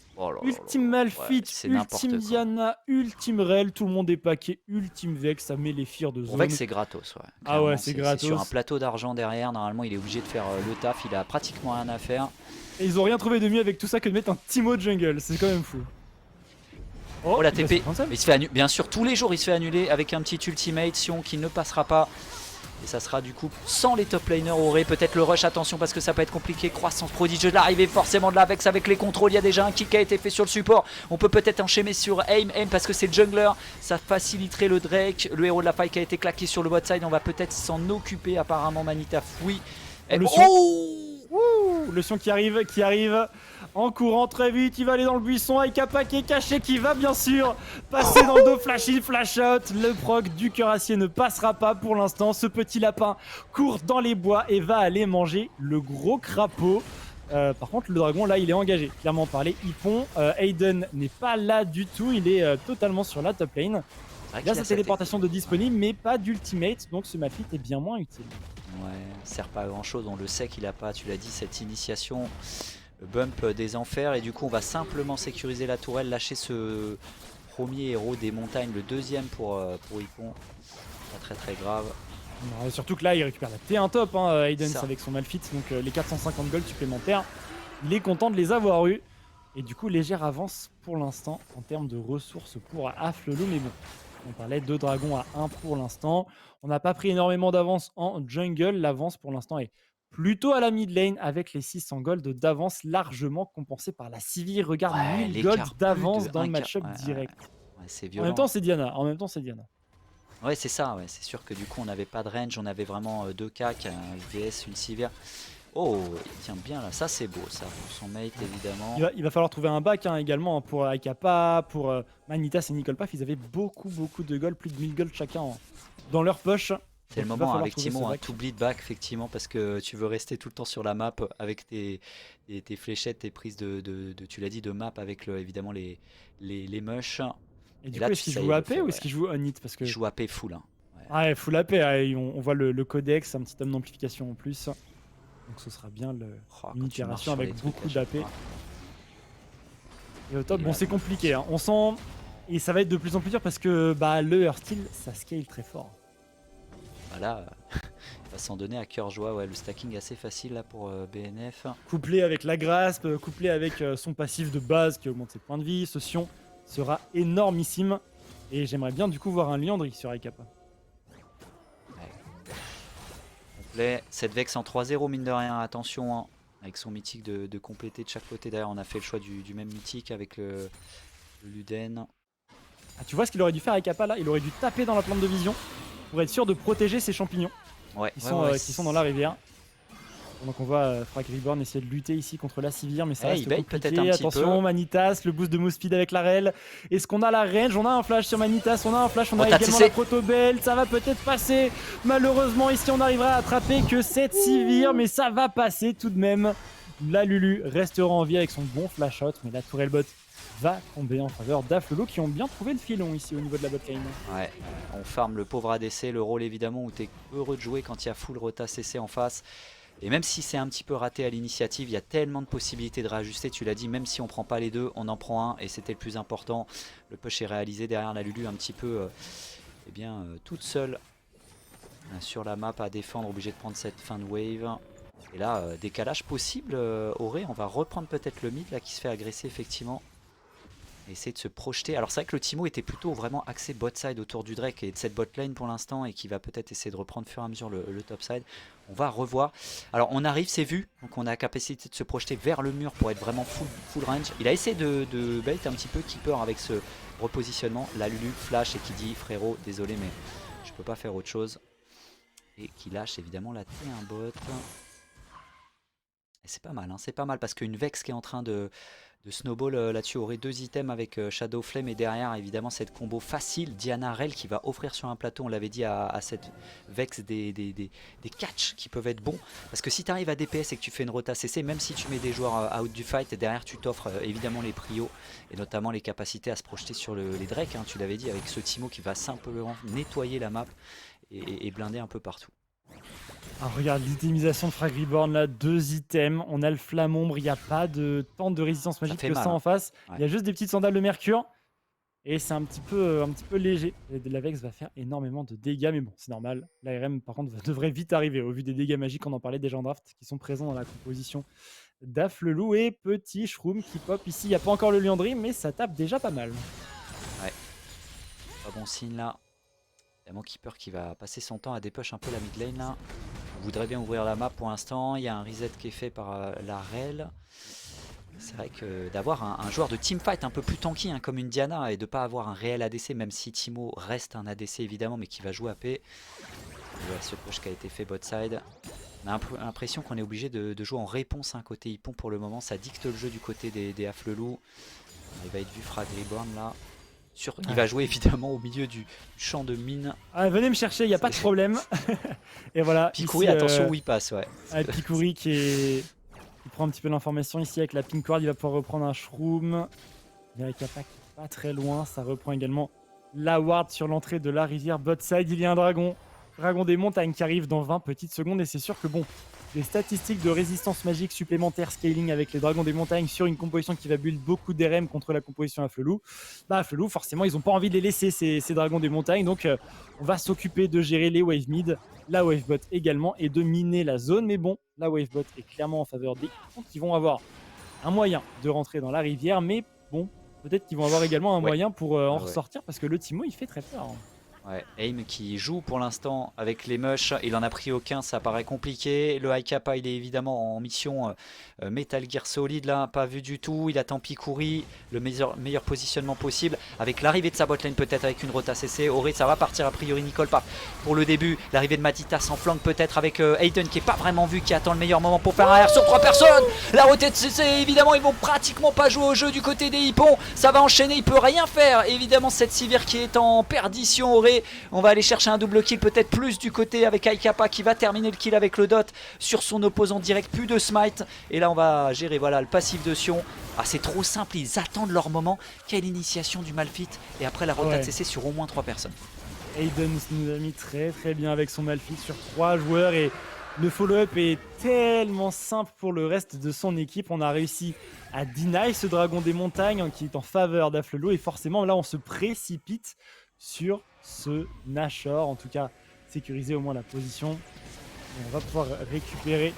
ultime Malphite, ultime Diana, ultime Rel, tout le monde est paqué, ultime Vex, ça met les fears de zone. Vex c'est gratos, ouais. Ah ouais c'est gratos. Sur un plateau d'argent derrière, normalement il est obligé de faire le taf, il a pratiquement rien à faire. Et ils ont rien trouvé de mieux avec tout ça que de mettre un Timo jungle, c'est quand même fou. Oh la TP, il se fait bien sûr tous les jours il se fait annuler avec un petit ultimate Sion qui ne passera pas. Et ça sera du coup sans les top laners. Auré peut-être le rush, attention parce que ça peut être compliqué. Croissance prodigieux de l'arrivée forcément de la Vex avec les contrôles. Il y a déjà un kick qui a été fait sur le support. On peut peut-être enchaîner sur aim parce que c'est le jungler. Ça faciliterait le Drake. Le héros de la faille qui a été claqué sur le bot side. On va peut-être s'en occuper apparemment. Manita fouille. Le Sion. Ouh, le Sion qui arrive en courant très vite, il va aller dans le buisson avec Kappa qui est caché, qui va bien sûr passer dans le dos, flash in, flash out. Le proc du cuirassier ne passera pas pour l'instant. Ce petit lapin court dans les bois et va aller manger le gros crapaud. Par contre, le dragon là, il est engagé, clairement par les hippons. Aiden n'est pas là du tout, il est totalement sur la top lane. Il a sa téléportation de disponible, mais pas d'ultimate, donc ce Malphite est bien moins utile. Ouais, sert pas à grand chose, on le sait qu'il a pas, tu l'as dit, cette initiation bump des enfers, et du coup on va simplement sécuriser la tourelle, lâcher ce premier héros des montagnes, le deuxième pour Hippon, pas très grave. Non, surtout que là il récupère la T1 top, Aiden Ça. avec son Malphite, donc les 450 gold supplémentaires, il est content de les avoir eu. Et du coup légère avance pour l'instant en termes de ressources pour Afflelou, mais bon. On parlait de dragons à 1 pour l'instant. On n'a pas pris énormément d'avance en jungle. L'avance pour l'instant est plutôt à la mid lane avec les 600 gold d'avance largement compensés par la Sivir. Regarde, Ouais, 1000 gold l'écart d'avance plus de dans le 1K. match-up Ouais, direct. Ouais, c'est En violent. même temps, c'est Diana. Ouais, c'est ça, ouais. C'est sûr que du coup on n'avait pas de range, on avait vraiment 2K, un VS, une Sivir. Oh, il tient bien là, ça c'est beau ça, pour son mate évidemment. Il va falloir trouver un back également pour Akapa, pour Manitas et Nicole Paf. Ils avaient beaucoup de gold, plus de 1000 gold chacun dans leur poche. C'est le Donc, il va moment falloir avec trouver ce Timo, back. t'oublies de back effectivement parce que tu veux rester tout le temps sur la map avec tes fléchettes, tes prises tu l'as dit, de map avec évidemment les mush. Et du là, coup, tu est-ce qu'il save, joue AP ou ouais. est-ce qu'il joue on hit? Parce que... Il joue AP full. Hein. Ouais, full AP, on voit le codex, un petit homme d'amplification en plus. Donc ce sera bien Oh, quand une tu marches itération sur les avec trucs beaucoup à chaque d'AP. fois. Et au top, Et bon là, c'est compliqué, on sent... Et ça va être de plus en plus dur parce que le Hearthstone, ça scale très fort. Voilà, il va s'en donner à cœur joie. Ouais, le stacking assez facile là pour BNF. Couplé avec la grasp, couplé avec son passif de base qui augmente ses points de vie, ce Sion sera énormissime. Et j'aimerais bien du coup voir un Liandry sur Akapa. Cette Vex en 3-0 mine de rien, attention hein, avec son mythique de compléter de chaque côté. D'ailleurs on a fait le choix du même mythique avec le Luden. Ah, tu vois ce qu'il aurait dû faire Akapa là? Il aurait dû taper dans la plante de vision pour être sûr de protéger ses champignons qui sont dans la rivière. Donc on voit Frag Reborn essayer de lutter ici contre la Sivir, mais ça reste il bait compliqué. peut-être un petit Attention, peu. Manitas, le boost de move speed avec la rel. Est-ce qu'on a la range? On a un flash sur Manitas, on a un flash, on a également la proto-belt. Ça va peut-être passer. Malheureusement, ici on n'arrivera à attraper que cette Sivir, mais ça va passer tout de même. La Lulu restera en vie avec son bon flash out, mais la tourelle bot va tomber en faveur d'Afflelou qui ont bien trouvé le filon ici au niveau de la botlane. Ouais, on farm le pauvre ADC, le rôle évidemment où tu es heureux de jouer quand il y a full rota CC en face. Et même si c'est un petit peu raté à l'initiative, il y a tellement de possibilités de réajuster, tu l'as dit, même si on prend pas les deux, on en prend un et c'était le plus important. Le push est réalisé derrière la Lulu un petit peu toute seule sur la map à défendre, obligé de prendre cette fin de wave. Et là, décalage possible, Auré, on va reprendre peut-être le mid là qui se fait agresser effectivement. Et essayer de se projeter. Alors c'est vrai que le Timo était plutôt vraiment axé bot side autour du Drake et de cette bot lane pour l'instant et qui va peut-être essayer de reprendre au fur et à mesure le top side. On va revoir. Alors on arrive, c'est vu, donc on a la capacité de se projeter vers le mur pour être vraiment full range. Il a essayé de bait un petit peu Keeper avec ce repositionnement. La Lulu flash et qui dit frérot, désolé mais je peux pas faire autre chose. Et qui lâche évidemment la T1 bot. Et c'est pas mal, hein, c'est pas mal parce qu'une Vex qui est en train de snowball là-dessus aurait 2 items avec Shadow Flame et derrière évidemment cette combo facile Diana Rel qui va offrir sur un plateau, on l'avait dit à cette Vex des catchs qui peuvent être bons parce que si tu arrives à DPS et que tu fais une rota CC, même si tu mets des joueurs out du fight, derrière tu t'offres évidemment les prios et notamment les capacités à se projeter sur les Drake, hein, tu l'avais dit avec ce Timo qui va simplement nettoyer la map et blinder un peu partout. Ah, regarde l'itemisation de Frag Reborn là, 2 items, on a le flamme ombre, il n'y a pas de tant de résistance magique que ça en face, il y a juste des petites sandales de mercure et c'est un petit peu léger. Et la Vex va faire énormément de dégâts, mais bon c'est normal, l'ARM par contre devrait vite arriver au vu des dégâts magiques, on en parlait déjà en draft, qui sont présents dans la composition d'Afflelou et petit Shroom qui pop ici, il n'y a pas encore le Liandry mais ça tape déjà pas mal. Ouais, pas bon signe là. Évidemment Keeper qui va passer son temps à dépush un peu la mid lane là. On voudrait bien ouvrir la map pour l'instant. Il y a un reset qui est fait par la rel. C'est vrai que d'avoir un joueur de teamfight un peu plus tanky hein, comme une Diana et de ne pas avoir un réel ADC, même si Timo reste un ADC évidemment, mais qui va jouer AP. Voilà ce push qui a été fait bot side. On a l'impression qu'on est obligé de jouer en réponse hein, côté Hippon pour le moment. Ça dicte le jeu du côté des Afflelou. Il va être vu Frag Reborn là. Il va jouer évidemment au milieu du champ de mine. Ah, venez me chercher, il n'y a pas de problème. Et voilà. Pikouri, ici, attention où il passe, ouais. Pikouri qui prend un petit peu l'information ici avec la pink ward. Il va pouvoir reprendre un shroom. Il y a Kappa qui est pas très loin. Ça reprend également la ward sur l'entrée de la rivière bot side. Il y a un dragon. Dragon des montagnes qui arrive dans 20 petites secondes. Et c'est sûr que bon, les statistiques de résistance magique supplémentaire scaling avec les dragons des montagnes sur une composition qui va build beaucoup d'RM contre la composition Afflelou. Bah Afflelou, forcément, ils n'ont pas envie de les laisser, ces dragons des montagnes. Donc, on va s'occuper de gérer les wave mid, la wave bot également, et de miner la zone. Mais bon, la wave bot est clairement en faveur des Hippons qui vont avoir un moyen de rentrer dans la rivière. Mais bon, peut-être qu'ils vont avoir également un moyen pour en ressortir parce que le Timo, il fait très peur. Hein. Ouais, Aim qui joue pour l'instant avec les mush, il en a pris aucun, ça paraît compliqué. Le High Kappa, il est évidemment en mission Metal Gear Solid là, pas vu du tout. Il attend Pikouri, le meilleur positionnement possible. Avec l'arrivée de sa botlane peut-être avec une rota CC. Auré, ça va partir a priori Nicole Park pour le début. L'arrivée de Matita sans flank peut-être avec Hayden qui est pas vraiment vu, qui attend le meilleur moment pour faire un R sur 3 personnes. La rota de CC, évidemment, ils vont pratiquement pas jouer au jeu du côté des Hippons. Ça va enchaîner, il peut rien faire. Évidemment, cette Sivir qui est en perdition, Auré. On va aller chercher un double kill peut-être plus du côté avec Aikapa qui va terminer le kill avec le dot sur son opposant direct, plus de smite. Et là on va gérer voilà le passif de Sion. Ah c'est trop simple, ils attendent leur moment. Quelle initiation du Malphite. Et après la rota de CC sur au moins 3 personnes. Aiden nous a mis très très bien avec son Malphite sur 3 joueurs et le follow-up est tellement simple pour le reste de son équipe. On a réussi à deny ce dragon des montagnes qui est en faveur d'Afflelou et forcément là on se précipite sur ce Nashor, en tout cas sécuriser au moins la position. Et on va pouvoir récupérer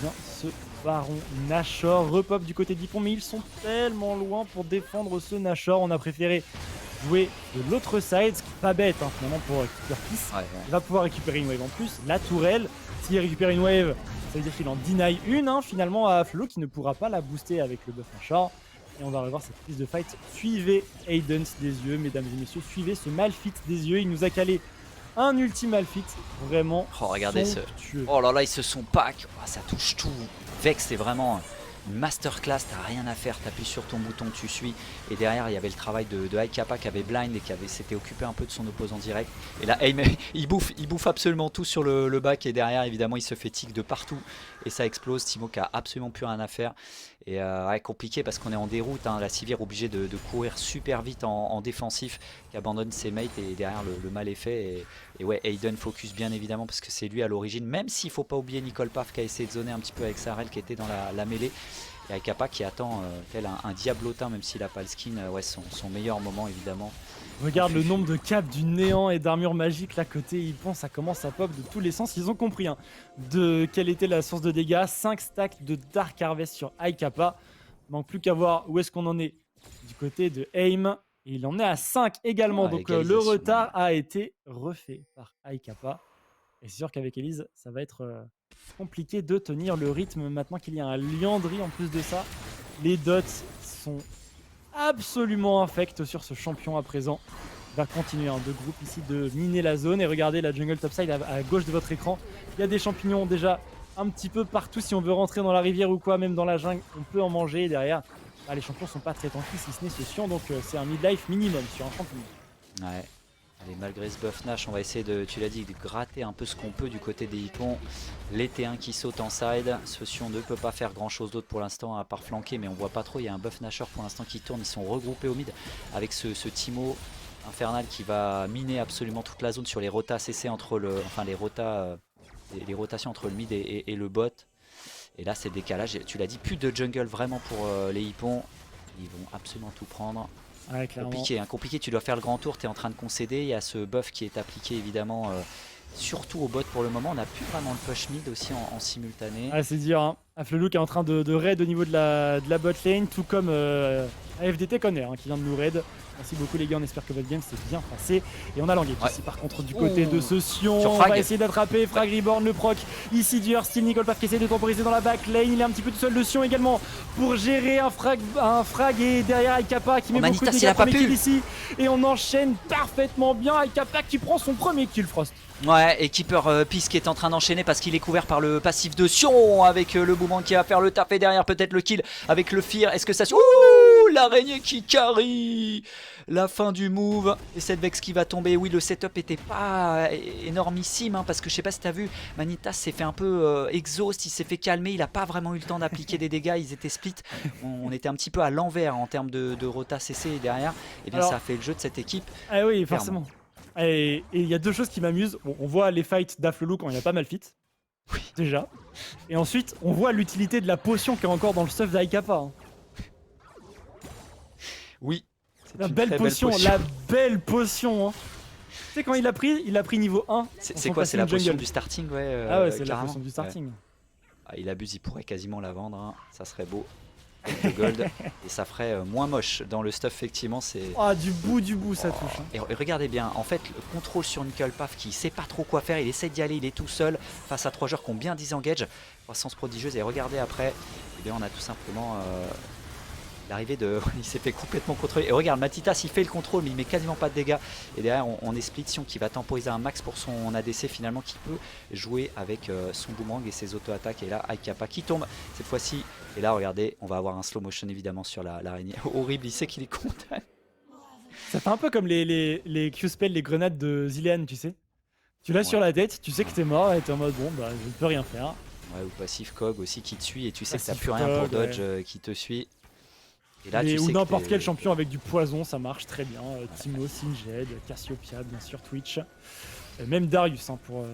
bien ce baron Nashor. Repop du côté d'Hippon, mais ils sont tellement loin pour défendre ce Nashor. On a préféré jouer de l'autre side, ce qui n'est pas bête hein, finalement pour Keeper Kiss. Il va pouvoir récupérer une wave en plus. La tourelle, s'il récupère une wave, ça veut dire qu'il en deny une hein, finalement à Afflelou qui ne pourra pas la booster avec le buff Nashor. Et on va revoir cette prise de fight. Suivez Aiden des yeux, mesdames et messieurs. Suivez ce Malphite des yeux. Il nous a calé un ulti Malphite. Vraiment. Oh, regardez somptueux. Oh là là, ils se sont pack. Oh, ça touche tout. Vex, c'est vraiment une masterclass. T'as rien à faire. T'appuies sur ton bouton, tu suis. Et derrière, il y avait le travail de High Kappa qui avait blind et qui s'était occupé un peu de son opposant direct. Et là, Aim, il bouffe absolument tout sur le back. Et derrière, évidemment, il se fait tick de partout. Et ça explose. Timo qui a absolument plus rien à faire. Et ouais, compliqué parce qu'on est en déroute, hein. La Sivir obligée de courir super vite en défensif, qui abandonne ses mates et derrière le mal est fait. Et ouais, Aiden focus bien évidemment parce que c'est lui à l'origine, même s'il ne faut pas oublier Nicole Paf qui a essayé de zoner un petit peu avec Sarel qui était dans la mêlée. Et Aikapa qui attend tel un diablotin, même s'il n'a pas le skin, ouais, son meilleur moment évidemment. Regarde le nombre de caps du néant et d'armure magique là côté Hippon, ça commence à pop de tous les sens. Ils ont compris hein, de quelle était la source de dégâts. 5 stacks de Dark Harvest sur Aikapa. Manque plus qu'à voir où est-ce qu'on en est du côté de Aim. Et il en est à 5 également. Donc le retard a été refait par Aikapa. Et c'est sûr qu'avec Elise, ça va être compliqué de tenir le rythme maintenant qu'il y a un Liandry en plus de ça. Les dots sont absolument infect sur ce champion à présent. Il va continuer hein, de groupe ici de miner la zone. Et regardez la jungle topside à gauche de votre écran. Il y a des champignons déjà un petit peu partout. Si on veut rentrer dans la rivière ou quoi, même dans la jungle, on peut en manger. Et derrière, bah, les champions sont pas très tanky si ce n'est ce Sion. Donc c'est un midlife minimum sur un champignon. Ouais. Allez, malgré ce buff Nash, on va essayer de, tu l'as dit, de gratter un peu ce qu'on peut du côté des Hippons. Les T1 qui sautent en side. Ce Sion ne peut pas faire grand chose d'autre pour l'instant à part flanquer, mais on voit pas trop. Il y a un buff Nasher pour l'instant qui tourne. Ils sont regroupés au mid avec ce Timo infernal qui va miner absolument toute la zone sur les rotas CC entre le. Enfin, les rotations entre le mid et le bot. Et là, c'est le décalage. Tu l'as dit, plus de jungle vraiment pour les Hippons. Ils vont absolument tout prendre. Ouais, compliqué, hein, compliqué, tu dois faire le grand tour, tu es en train de concéder, il y a ce buff qui est appliqué évidemment surtout au bot pour le moment, on n'a plus vraiment le push mid aussi en simultané. Ah, c'est dur hein. Afflelou qui est en train de raid au niveau de la bot lane, tout comme AFDT Conner qui vient de nous raid. Merci beaucoup les gars, on espère que votre game s'est bien passé. Et on a l'engage ici par contre du côté de ce Sion. Sur On Frag. va essayer d'attraper Frag Reborn, le proc ici du Hearthstone. Nicole qui essaie de temporiser dans la back lane. Il est un petit peu tout seul, le Sion également pour gérer un frag et derrière Aikapa qui met beaucoup de Manitas, il dégâts a pas premier pu. kill ici. Et on enchaîne parfaitement bien. Aikapa qui prend son premier kill Frost. Ouais, et Keeper Peace qui est en train d'enchaîner parce qu'il est couvert par le passif de Sion avec le boomerang qui va faire le tap et derrière peut-être le kill avec le fear. Est-ce que ça... Ouh, l'araignée qui carry la fin du move et cette Vex qui va tomber. Oui, le setup était pas énormissime parce que je sais pas si t'as vu, Manitas s'est fait un peu exhaust, il s'est fait calmer, il a pas vraiment eu le temps d'appliquer des dégâts, ils étaient split. On était un petit peu à l'envers en termes de rota CC derrière. Et bien Alors, ça a fait le jeu de cette équipe. Ah oui, forcément. Et il y a deux choses qui m'amusent. On voit les fights d'Afflelou quand il n'y a pas mal fit. Oui. Déjà. Et ensuite, on voit l'utilité de la potion qui est encore dans le stuff d'Aikapa. Oui. La belle potion, la belle potion. Tu sais, quand il a pris niveau 1. C'est quoi? C'est la potion du starting, ouais. Ah ouais, c'est la carrément. potion du starting. Ouais. Ah, il abuse, il pourrait quasiment la vendre. Ça serait beau. Avec le gold. Et ça ferait moins moche. Dans le stuff, effectivement, c'est. Ah, du bout, ça touche. Et regardez bien, en fait, le contrôle sur Nickelpath qui sait pas trop quoi faire, il essaie d'y aller, il est tout seul face à 3 joueurs qui ont bien disengage. Croissance prodigieuse. Et regardez après, eh bien, on a tout simplement l'arrivée de. Il s'est fait complètement contrôler. Et regarde, Matitas il fait le contrôle, mais il met quasiment pas de dégâts. Et derrière, on est split Sion qui va temporiser un max pour son ADC finalement, qui peut jouer avec son boomerang et ses auto-attaques. Et là, Aikapa qui tombe cette fois-ci. Et là, regardez, on va avoir un slow motion évidemment sur l'araignée. Horrible, il sait qu'il est content. Ça fait un peu comme les Q-spells, les grenades de Zilean, tu sais. Tu l'as sur la tête, tu sais que t'es mort et t'es en mode bon, bah je ne peux rien faire. Ouais, ou passif Cog aussi qui te suit et tu sais que t'as Passif plus rien pour Cog, dodge qui te suit. Et là, tu ou sais que n'importe t'es- quel champion avec du poison, ça marche très bien. Timo, Singed, Cassiopeia, bien sûr, Twitch. Même Darius pour.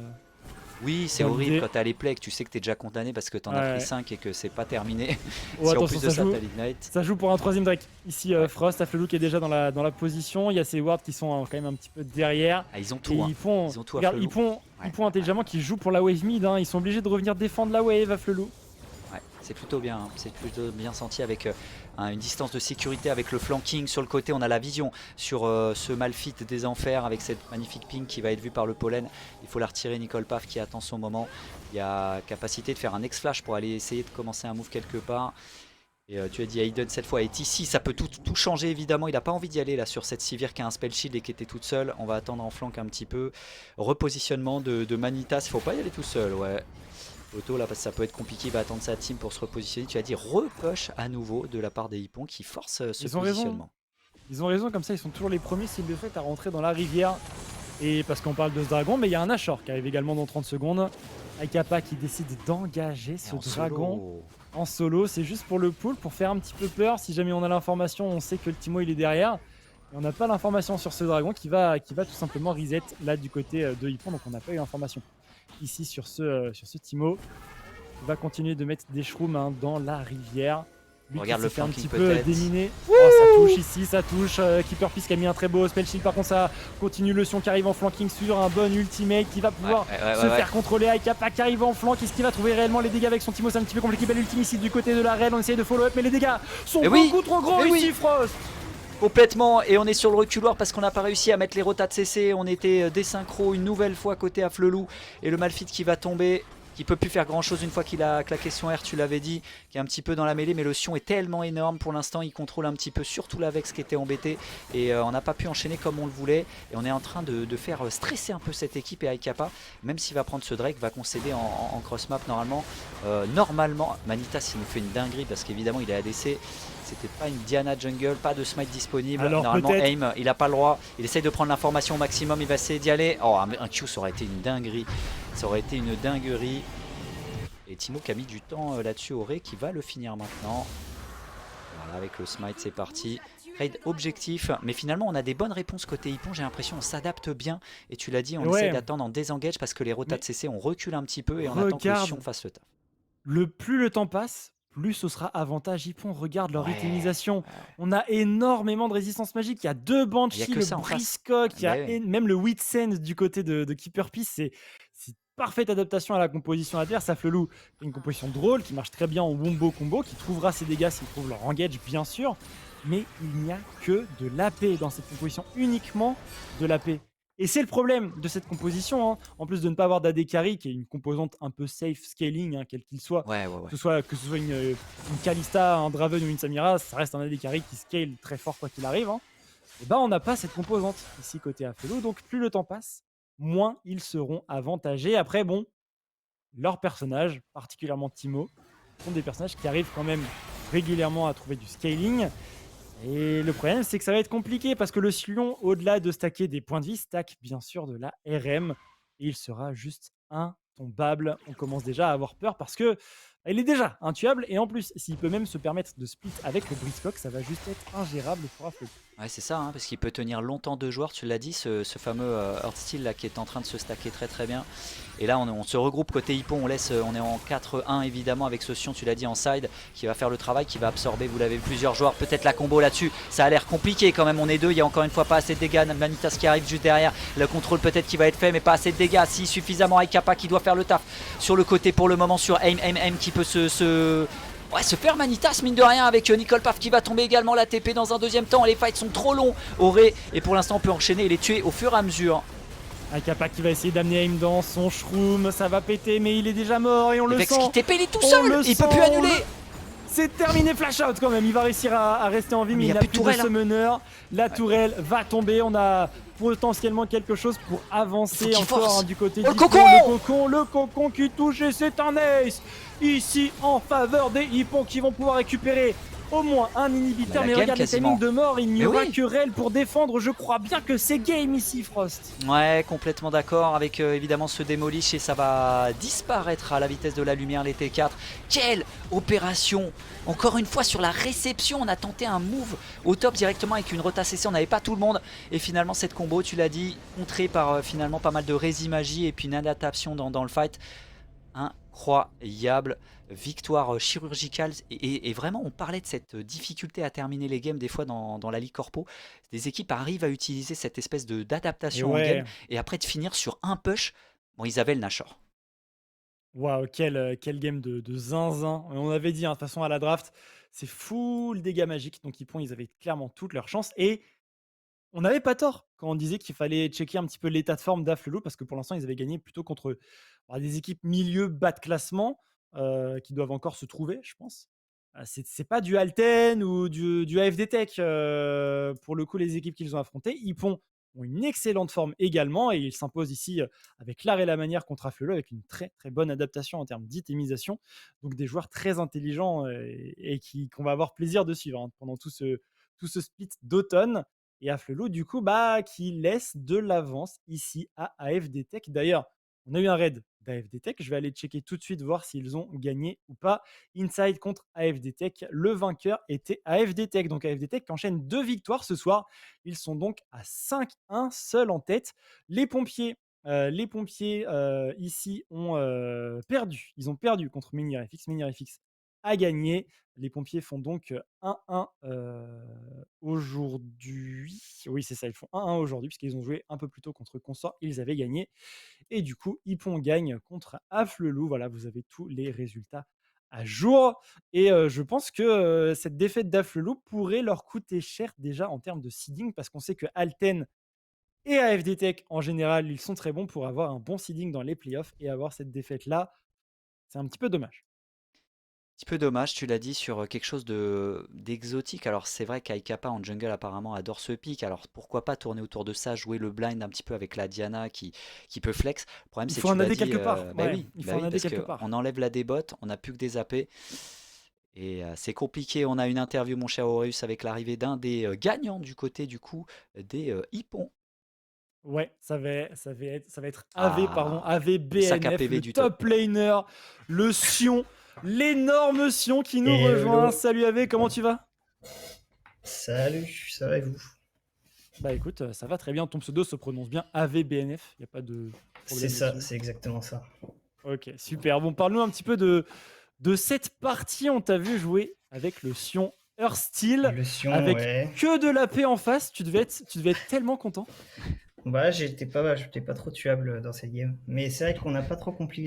Oui, c'est dans horrible l'idée. quand t'as les plagues, tu sais que t'es déjà condamné parce que t'en as Ouais. pris 5 et que c'est pas terminé. Oh, Si en attention, plus de ça ça joue. t'as l'Ignite. Ça joue pour un troisième Drake. Ici, Frost, Afflelou qui est déjà dans la position. Il y a ses wards qui sont quand même un petit peu derrière. Ah, ils ont Et tout. Hein. ils font, Ils ont tout, regarde, Afflelou. ils font intelligemment qu'ils jouent pour la wave mid. Ils sont obligés de revenir défendre la wave, Afflelou. Ouais, c'est plutôt bien, c'est plutôt bien senti avec une distance de sécurité, avec le flanking sur le côté. On a la vision sur ce Malphite des enfers avec cette magnifique ping qui va être vue par le pollen. Il faut la retirer, Nickelpath qui attend son moment. Il y a capacité de faire un X-Flash pour aller essayer de commencer un move quelque part. Et tu as dit Hayden cette fois est ici, ça peut tout changer évidemment. Il n'a pas envie d'y aller là sur cette Sivir qui a un spell shield et qui était toute seule. On va attendre en flank un petit peu. Repositionnement de Manitas, il faut pas y aller tout seul, ouais. Auto là parce que ça peut être compliqué, il va attendre sa team pour se repositionner. Tu as dit repush à nouveau de la part des Hippons qui force ce Ils ont raison. positionnement. Ils ont raison, comme ça ils sont toujours les premiers s'ils le font à rentrer dans la rivière. Et parce qu'on parle de ce dragon, mais il y a un Ashor qui arrive également dans 30 secondes. Aikapa qui décide d'engager Et ce en dragon solo. en solo. C'est juste pour le pool, pour faire un petit peu peur. Si jamais on a l'information, on sait que le Timo il est derrière. Et on n'a pas l'information sur ce dragon qui va tout simplement reset là du côté de Hippon. Donc on n'a pas eu l'information ici sur ce Timo. Il va continuer de mettre des shrooms dans la rivière. Lui Regarde qui le s'est fait un flanking petit peu peut-être. déminer. Oh, ça touche ici, ça touche. Keeper Peace qui a mis un très beau spell shield. Par contre, ça continue le Sion qui arrive en flanking sur un bon ultimate qui va pouvoir se faire contrôler. Aikapa qui arrive en flanc. Est-ce qu'il va trouver réellement les dégâts avec son Timo? C'est un petit peu compliqué. Belle ultime ici du côté de la reine. On essaye de follow up, mais les dégâts sont beaucoup trop gros ici, Frost. Complètement, et on est sur le reculoir parce qu'on n'a pas réussi à mettre les rotas de CC. On était désynchro une nouvelle fois côté Afflelou et le Malphite qui va tomber, qui peut plus faire grand chose une fois qu'il a claqué son R, tu l'avais dit, qui est un petit peu dans la mêlée, mais le Sion est tellement énorme pour l'instant, il contrôle un petit peu surtout la Vex qui était embêtée et on n'a pas pu enchaîner comme on le voulait et on est en train de faire stresser un peu cette équipe et Aikapa, même s'il va prendre ce Drake, va concéder en cross map normalement. Normalement, Manitas il nous fait une dinguerie parce qu'évidemment il est ADC. C'était pas une Diana jungle, pas de smite disponible. Alors normalement aim, il a pas le droit. Il essaye de prendre l'information au maximum, il va essayer d'y aller. Oh, un Q ça aurait été une dinguerie. Ça aurait été une dinguerie. Et Timo qui a mis du temps là-dessus au Ré qui va le finir maintenant. Voilà, avec le smite c'est parti. Raid objectif, mais finalement on a des bonnes réponses côté Hippon, j'ai l'impression on s'adapte bien. Et tu l'as dit, on essaie d'attendre en désengage parce que les rotas de CC on recule un petit peu et on attend que le Sion fasse le taf. Plus le temps passe, plus ce sera avantage Hippon. Regarde leur itemisation. On a énormément de résistance magique. Il y a 2 Banshee, le Briscoe, il y a même le Whitsend du côté de Keeper Peace. C'est parfaite adaptation à la composition adverse. Afflelou fait une composition drôle qui marche très bien en wombo combo, qui trouvera ses dégâts s'il trouve leur engage, bien sûr. Mais il n'y a que de l'AP dans cette composition, uniquement de l'AP. Et c'est le problème de cette composition, hein. En plus de ne pas avoir d'AD carry, qui est une composante un peu safe scaling, hein, quel qu'il soit, Ouais, ouais, ouais. que ce soit une Kalista, un Draven ou une Samira, ça reste un AD carry qui scale très fort quoi qu'il arrive, hein. Et ben on n'a pas cette composante ici côté Afflelou, donc plus le temps passe, moins ils seront avantagés. Après, bon, leurs personnages, particulièrement Timo, sont des personnages qui arrivent quand même régulièrement à trouver du scaling. Et le problème, c'est que ça va être compliqué parce que le Sion, au-delà de stacker des points de vie, stack bien sûr de la RM. Et il sera juste intombable. On commence déjà à avoir peur parce que il est déjà intuable. Et en plus, s'il peut même se permettre de split avec le Briscock, ça va juste être ingérable pour Afflelou. Ouais, c'est ça, hein, parce qu'il peut tenir longtemps deux joueurs, tu l'as dit, ce fameux Earthsteel là qui est en train de se stacker très très bien. Et là on se regroupe côté Hippon, on est en 4-1 évidemment avec ce Sion, tu l'as dit, en side, qui va faire le travail, qui va absorber, vous l'avez vu, plusieurs joueurs, peut-être la combo là-dessus, ça a l'air compliqué quand même, on est deux, il y a encore une fois pas assez de dégâts, Vanitas qui arrive juste derrière, le contrôle peut-être qui va être fait, mais pas assez de dégâts, si suffisamment Aikapa qui doit faire le taf sur le côté pour le moment, sur aim qui peut se faire Vanitas mine de rien avec Nicole Paf qui va tomber également, la TP dans un deuxième temps, les fights sont trop longs, Auré, et pour l'instant on peut enchaîner et les tuer au fur et à mesure. Aikapa qui va essayer d'amener Aim dans son shroom, ça va péter mais il est déjà mort et on le Vex sent. qui TP, il est tout seul, il peut plus annuler. C'est terminé, flash out quand même, il va réussir à rester en vie mais il n'a plus de tourelle, summoner. La tourelle va tomber, on a potentiellement quelque chose pour avancer encore, hein, du côté du le cocon qui touche et c'est un ace ici en faveur des Hippons qui vont pouvoir récupérer au moins un inhibiteur. Mais regarde les timings de mort, il n'y aura que Rel pour défendre. Je crois bien que c'est game ici, Frost. Ouais, complètement d'accord avec évidemment ce démolish et ça va disparaître à la vitesse de la lumière, les T4. Quelle opération! Encore une fois sur la réception, on a tenté un move au top directement avec une rota CC, on n'avait pas tout le monde. Et finalement cette combo, tu l'as dit, contrée par finalement pas mal de résimagie et puis une adaptation dans le fight. Incroyable victoire chirurgicale et vraiment on parlait de cette difficulté à terminer les games des fois dans la Ligue Corpo. Des équipes arrivent à utiliser cette espèce d'adaptation en game et après de finir sur un push. Bon, ils avaient le Nashor. Waouh, quel game de zinzin. On avait dit, hein, de toute façon à la draft, c'est full dégâts magiques, donc ils avaient clairement toutes leurs chances et on n'avait pas tort quand on disait qu'il fallait checker un petit peu l'état de forme d'Afflelou parce que pour l'instant, ils avaient gagné plutôt contre des équipes milieu bas de classement qui doivent encore se trouver, je pense. C'est pas du Alten ou du AFD Tech pour le coup, les équipes qu'ils ont affrontées. Hippon ont une excellente forme également et ils s'imposent ici avec l'art et la manière contre Afflelou avec une très très bonne adaptation en termes d'itemisation. Donc des joueurs très intelligents et qu'on va avoir plaisir de suivre, hein, pendant tout ce split d'automne. Et Afflelou, du coup, qui laisse de l'avance ici à AFD Tech. D'ailleurs, on a eu un raid d'AFD Tech. Je vais aller checker tout de suite, voir s'ils ont gagné ou pas. Inside contre AFD Tech. Le vainqueur était AFD Tech. Donc AFD Tech enchaîne 2 victoires ce soir. Ils sont donc à 5-1 seuls en tête. Les pompiers ici ont perdu. Ils ont perdu contre Menhir FX. Menhir FX a gagné. Les pompiers font donc 1-1 aujourd'hui. Oui, c'est ça, ils font 1-1 aujourd'hui, puisqu'ils ont joué un peu plus tôt contre Consort. Ils avaient gagné. Et du coup, Hippon gagne contre Afflelou. Voilà, vous avez tous les résultats à jour. Et je pense que cette défaite d'Afflelou pourrait leur coûter cher déjà en termes de seeding, parce qu'on sait que Alten et AFD Tech, en général, ils sont très bons pour avoir un bon seeding dans les playoffs. Et avoir cette défaite-là, c'est un petit peu dommage. Petit peu dommage, tu l'as dit, sur quelque chose d'exotique. Alors c'est vrai qu'Aikapa en jungle apparemment adore ce pick. Alors pourquoi pas tourner autour de ça, jouer le blind un petit peu avec la Diana qui peut flex. Le problème c'est que tu l'as dit, quelque part. bah oui, parce qu'on enlève la débotte, on n'a plus que des AP. Et c'est compliqué, on a une interview mon cher Aureus avec l'arrivée d'un des gagnants du côté du coup des Hippon. Ouais, ça va être AV BNF, le du top laner, le Sion, l'énorme Sion qui nous rejoint. Hello. Salut AV, comment tu vas? Salut, ça va et vous? Bah écoute, ça va très bien, ton pseudo se prononce bien AV BNF, il n'y a pas de problème. C'est ça, c'est exactement ça. Ok, super. Bon, parle-nous un petit peu de cette partie, on t'a vu jouer avec le Sion Earthsteel, avec que de la paix en face, tu devais être tellement content. Bah, j'étais pas trop tuable dans cette game. Mais c'est vrai qu'on n'a pas trop compris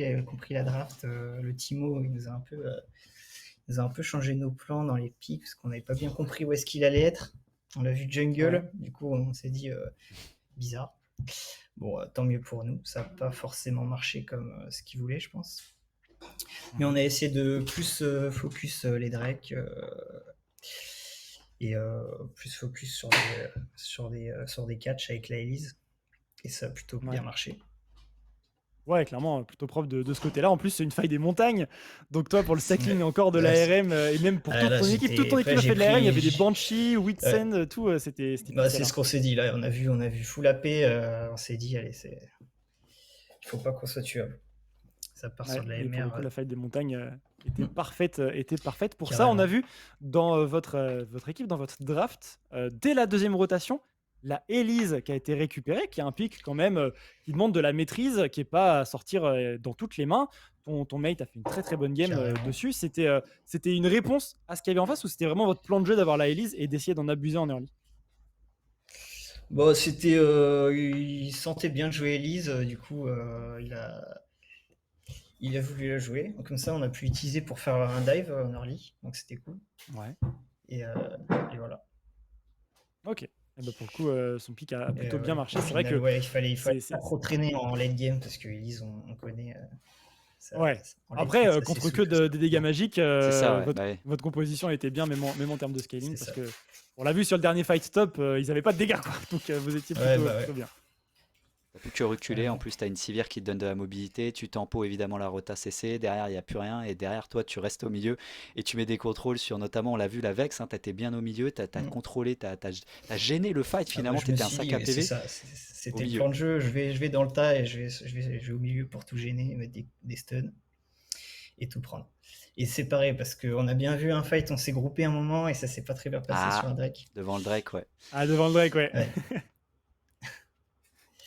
la draft. Le Timo, il nous a un peu changé nos plans dans les picks parce qu'on n'avait pas bien compris où est-ce qu'il allait être. On l'a vu Ouais. jungle, du coup on s'est dit bizarre. Bon, tant mieux pour nous. Ça n'a pas forcément marché comme ce qu'il voulait, je pense. Mais on a essayé de plus focus les Drake et plus focus sur des catchs avec la Elise. Et ça a plutôt bien Ouais. marché. Ouais, clairement, plutôt propre de ce côté-là. En plus, c'est une faille des montagnes. Donc, toi, pour le stacking Ouais. encore de Là, l'ARM, et même pour ah, toute là, ton équipe, toute ton après, équipe a j'ai fait de l'ARM. Il y avait pris. des Banshee, Ouais. Whitsend, tout. C'était Bah, nickel. c'est ce qu'on s'est dit là. On a vu full AP. On s'est dit, allez, il faut pas qu'on soit tuable. Ça part Ouais, sur de la et pour le MR coup, la faille des montagnes était parfaite. Pour ça, on carrément. a vu dans votre équipe, dans votre draft, dès la deuxième rotation, la Elise qui a été récupérée, qui a un pic quand même qui demande de la maîtrise, qui n'est pas à sortir dans toutes les mains. Ton mate a fait une très très bonne game Carrément. dessus. C'était une réponse à ce qu'il y avait en face ou c'était vraiment votre plan de jeu d'avoir la Elise et d'essayer d'en abuser en early? Bon, il sentait bien de jouer Elise, du coup, il a voulu la jouer. Donc, comme ça, on a pu l'utiliser pour faire un dive en early, donc c'était cool. Ouais. Et voilà. Ok. Et bah pour le coup, son pic a Et, plutôt bien marché. au C'est vrai final, que ouais, il fallait c'est pas trop traîner en late game parce que Elise, on connaît, ouais. en late Après, game, ça contre que s'essouffle. Ça. des dégâts magiques, C'est ça, ouais. votre, Bah, ouais. votre composition était bien, même en termes de scaling, C'est parce ça. que on l'a vu sur le dernier fight stop, ils n'avaient pas de dégâts, quoi. Donc vous étiez Ouais, plutôt, bah ouais, plutôt bien. T'as plus que reculer, en carrément. plus tu as une Sivir qui te donne de la mobilité, tu tempo évidemment la rota CC, derrière il n'y a plus rien, et derrière toi tu restes au milieu et tu mets des contrôles sur notamment, on l'a vu, la Vex, hein, tu étais bien au milieu, tu as Mm. contrôlé, tu as gêné le fight Ah bah, finalement, je tu me étais un suis sac dit, à c'est PV ça, au c'était le milieu. plan de jeu. Je vais dans le tas et je vais au milieu pour tout gêner, mettre des stuns et tout prendre. Et c'est pareil parce qu'on a bien vu un fight, on s'est groupé un moment et ça s'est pas très bien passé sur Ah, un Drake. devant le Drake, ouais. Ah, devant le Drake, ouais. Ouais.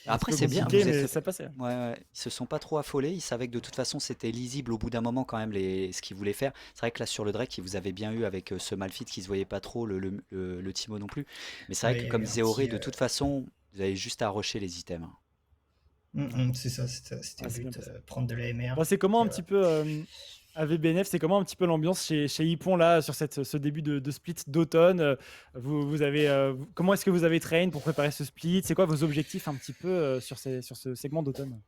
Un petit Après peu c'est bien, compliqué, vous mais êtes... ça passait. Ouais, ouais, ils se sont pas trop affolés, ils savaient que de toute façon c'était lisible au bout d'un moment quand même ce qu'ils voulaient faire. C'est vrai que là sur le Drake, ils vous avaient bien eu avec ce Malphite qui se voyait pas trop, le Timo non plus. Mais c'est vrai Ouais, que il y a comme eu un Zéoré, petit. de toute façon, vous avez juste à rusher les items, hein. Ouais. C'est ça, c'était Ah, le c'est bien but, passé. prendre de la MR. Bon, c'est comment Puis un voilà. petit peu AVBNF, c'est comment un petit peu l'ambiance chez Hippon là sur ce début de split d'automne vous avez comment est-ce que vous avez train pour préparer ce split? C'est quoi vos objectifs un petit peu sur ce segment d'automne?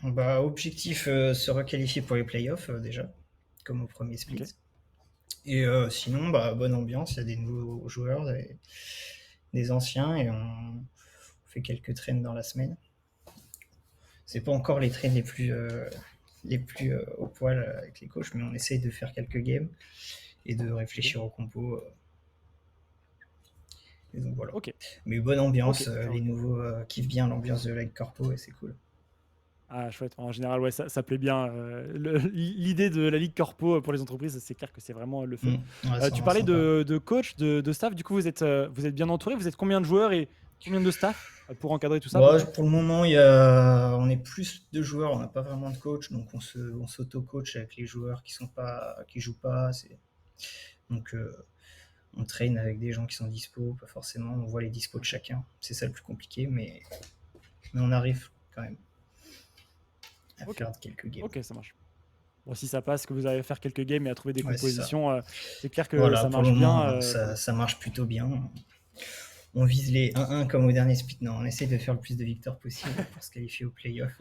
Bah, objectif se requalifier pour les playoffs déjà, comme au premier split. Ok. Et sinon, bah, bonne ambiance, il y a des nouveaux joueurs, des anciens, et on fait quelques trains dans la semaine. C'est pas encore les trains les plus au poil avec les coachs, mais on essaye de faire quelques games et de réfléchir au compo. Et donc voilà. Ok. Mais bonne ambiance, Ok, ça les roule. nouveaux kiffent bien l'ambiance de Like Corpo et c'est cool. Ah, chouette. En général, ouais, ça plaît bien. L'idée de la Ligue Corpo pour les entreprises, c'est clair que c'est vraiment le feu. Ouais, c'est Tu vraiment parlais sympa. de coach, de staff. Du coup, vous êtes bien entouré. Vous êtes combien de joueurs et combien de staff pour encadrer tout ça à peu Bon, près? pour le moment, on est plus de joueurs, on n'a pas vraiment de coach, donc on s'auto-coach avec les joueurs qui jouent pas. Donc on traîne avec des gens qui sont dispo, pas forcément, on voit les dispos de Ok. chacun. C'est ça le plus compliqué, mais on arrive quand même à Ok. faire quelques games. Ok, ça marche. Bon, si ça passe, que vous arrivez à faire quelques games et à trouver des Ouais, c'est ça. compositions, c'est clair que Voilà, ça pour le marche bien. moment, ça marche plutôt bien. On vise les 1-1 comme au dernier split. Non, on essaie de faire le plus de victoires possible pour se qualifier au playoff.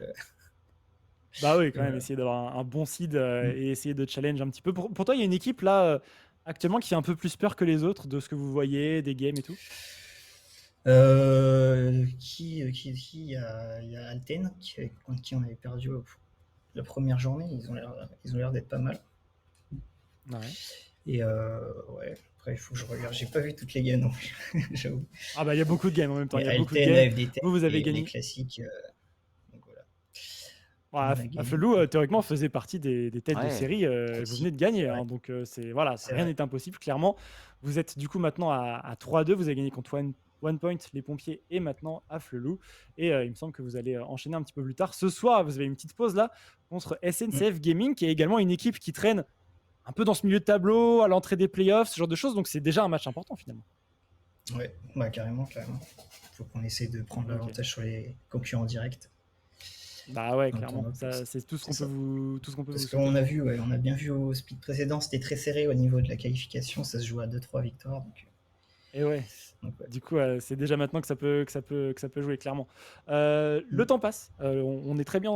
Bah oui, Et quand même, voilà. essayer d'avoir un bon seed Mm. et essayer de challenge un petit peu. Pour toi, il y a une équipe là, actuellement, qui fait un peu plus peur que les autres de ce que vous voyez, des games et tout? Il y a Alten, contre qui on avait perdu la première journée. Ils ont l'air d'être pas mal. Ouais. Et ouais, après, il faut que je regarde. J'ai pas vu toutes les games, donc j'avoue. Ah bah il y a beaucoup de games en même temps, il Mais y a beaucoup de Alten, games. AFD Tech, Vous avez les gagné. classiques. Donc voilà. Ouais, On a gagné. Afelou, théoriquement, faisait partie des têtes de Ouais, série. Vous aussi. venez de gagner, C'est hein, vrai. donc voilà, C'est rien vrai. n'est impossible, clairement. Vous êtes du coup maintenant à 3-2, vous avez gagné contre One Point, les pompiers, et maintenant Afelou. Et il me semble que vous allez enchaîner un petit peu plus tard. Ce soir, vous avez une petite pause là contre Mm. SNCF Gaming, qui est également une équipe qui traîne un peu dans ce milieu de tableau, à l'entrée des playoffs, ce genre de choses. Donc c'est déjà un match important finalement. Ouais, bah carrément, carrément. Faut qu'on essaie de prendre Ok. l'avantage sur les concurrents directs Bah ouais, dans le clairement. tournoi. C'est tout ce C'est qu'on peut ça. tout ce qu'on peut Parce vous souhaiter. qu'on a vu, ouais, on a bien vu au split précédent, c'était très serré au niveau de la qualification, ça se joue à 2-3 victoires. Et ouais. Ouais. Du coup, c'est déjà maintenant que ça peut jouer, clairement. Le Mm. temps passe. On est très bien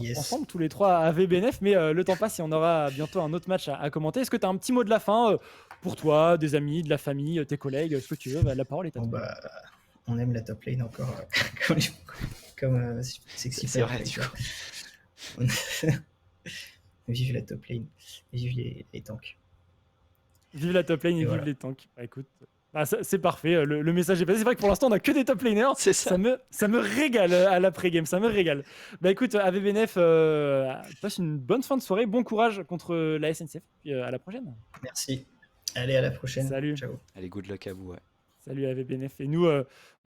Yes. ensemble, tous les trois, à VBNF, mais le temps passe et on aura bientôt un autre match à commenter. Est-ce que tu as un petit mot de la fin pour toi, des amis, de la famille, tes collègues, ce que tu veux? La parole est à Bon, toi. bah, on aime la top lane encore, comme Sexy C'est vrai, Firefighter. du coup. Vive la top lane, vive les tanks. Vive la top lane et Et vive voilà. les tanks. Bah, écoute, c'est parfait. Le message est passé. C'est vrai que pour l'instant, on a que des top laners. C'est ça. Ça me régale à l'après-game. Ça me régale. Bah écoute, AVBNF, passe une bonne fin de soirée. Bon courage contre la SNCF. Puis à la prochaine. Merci. Allez, à la prochaine. Salut. Ciao. Allez, good luck à vous. Ouais. Salut AVBNF. Et nous,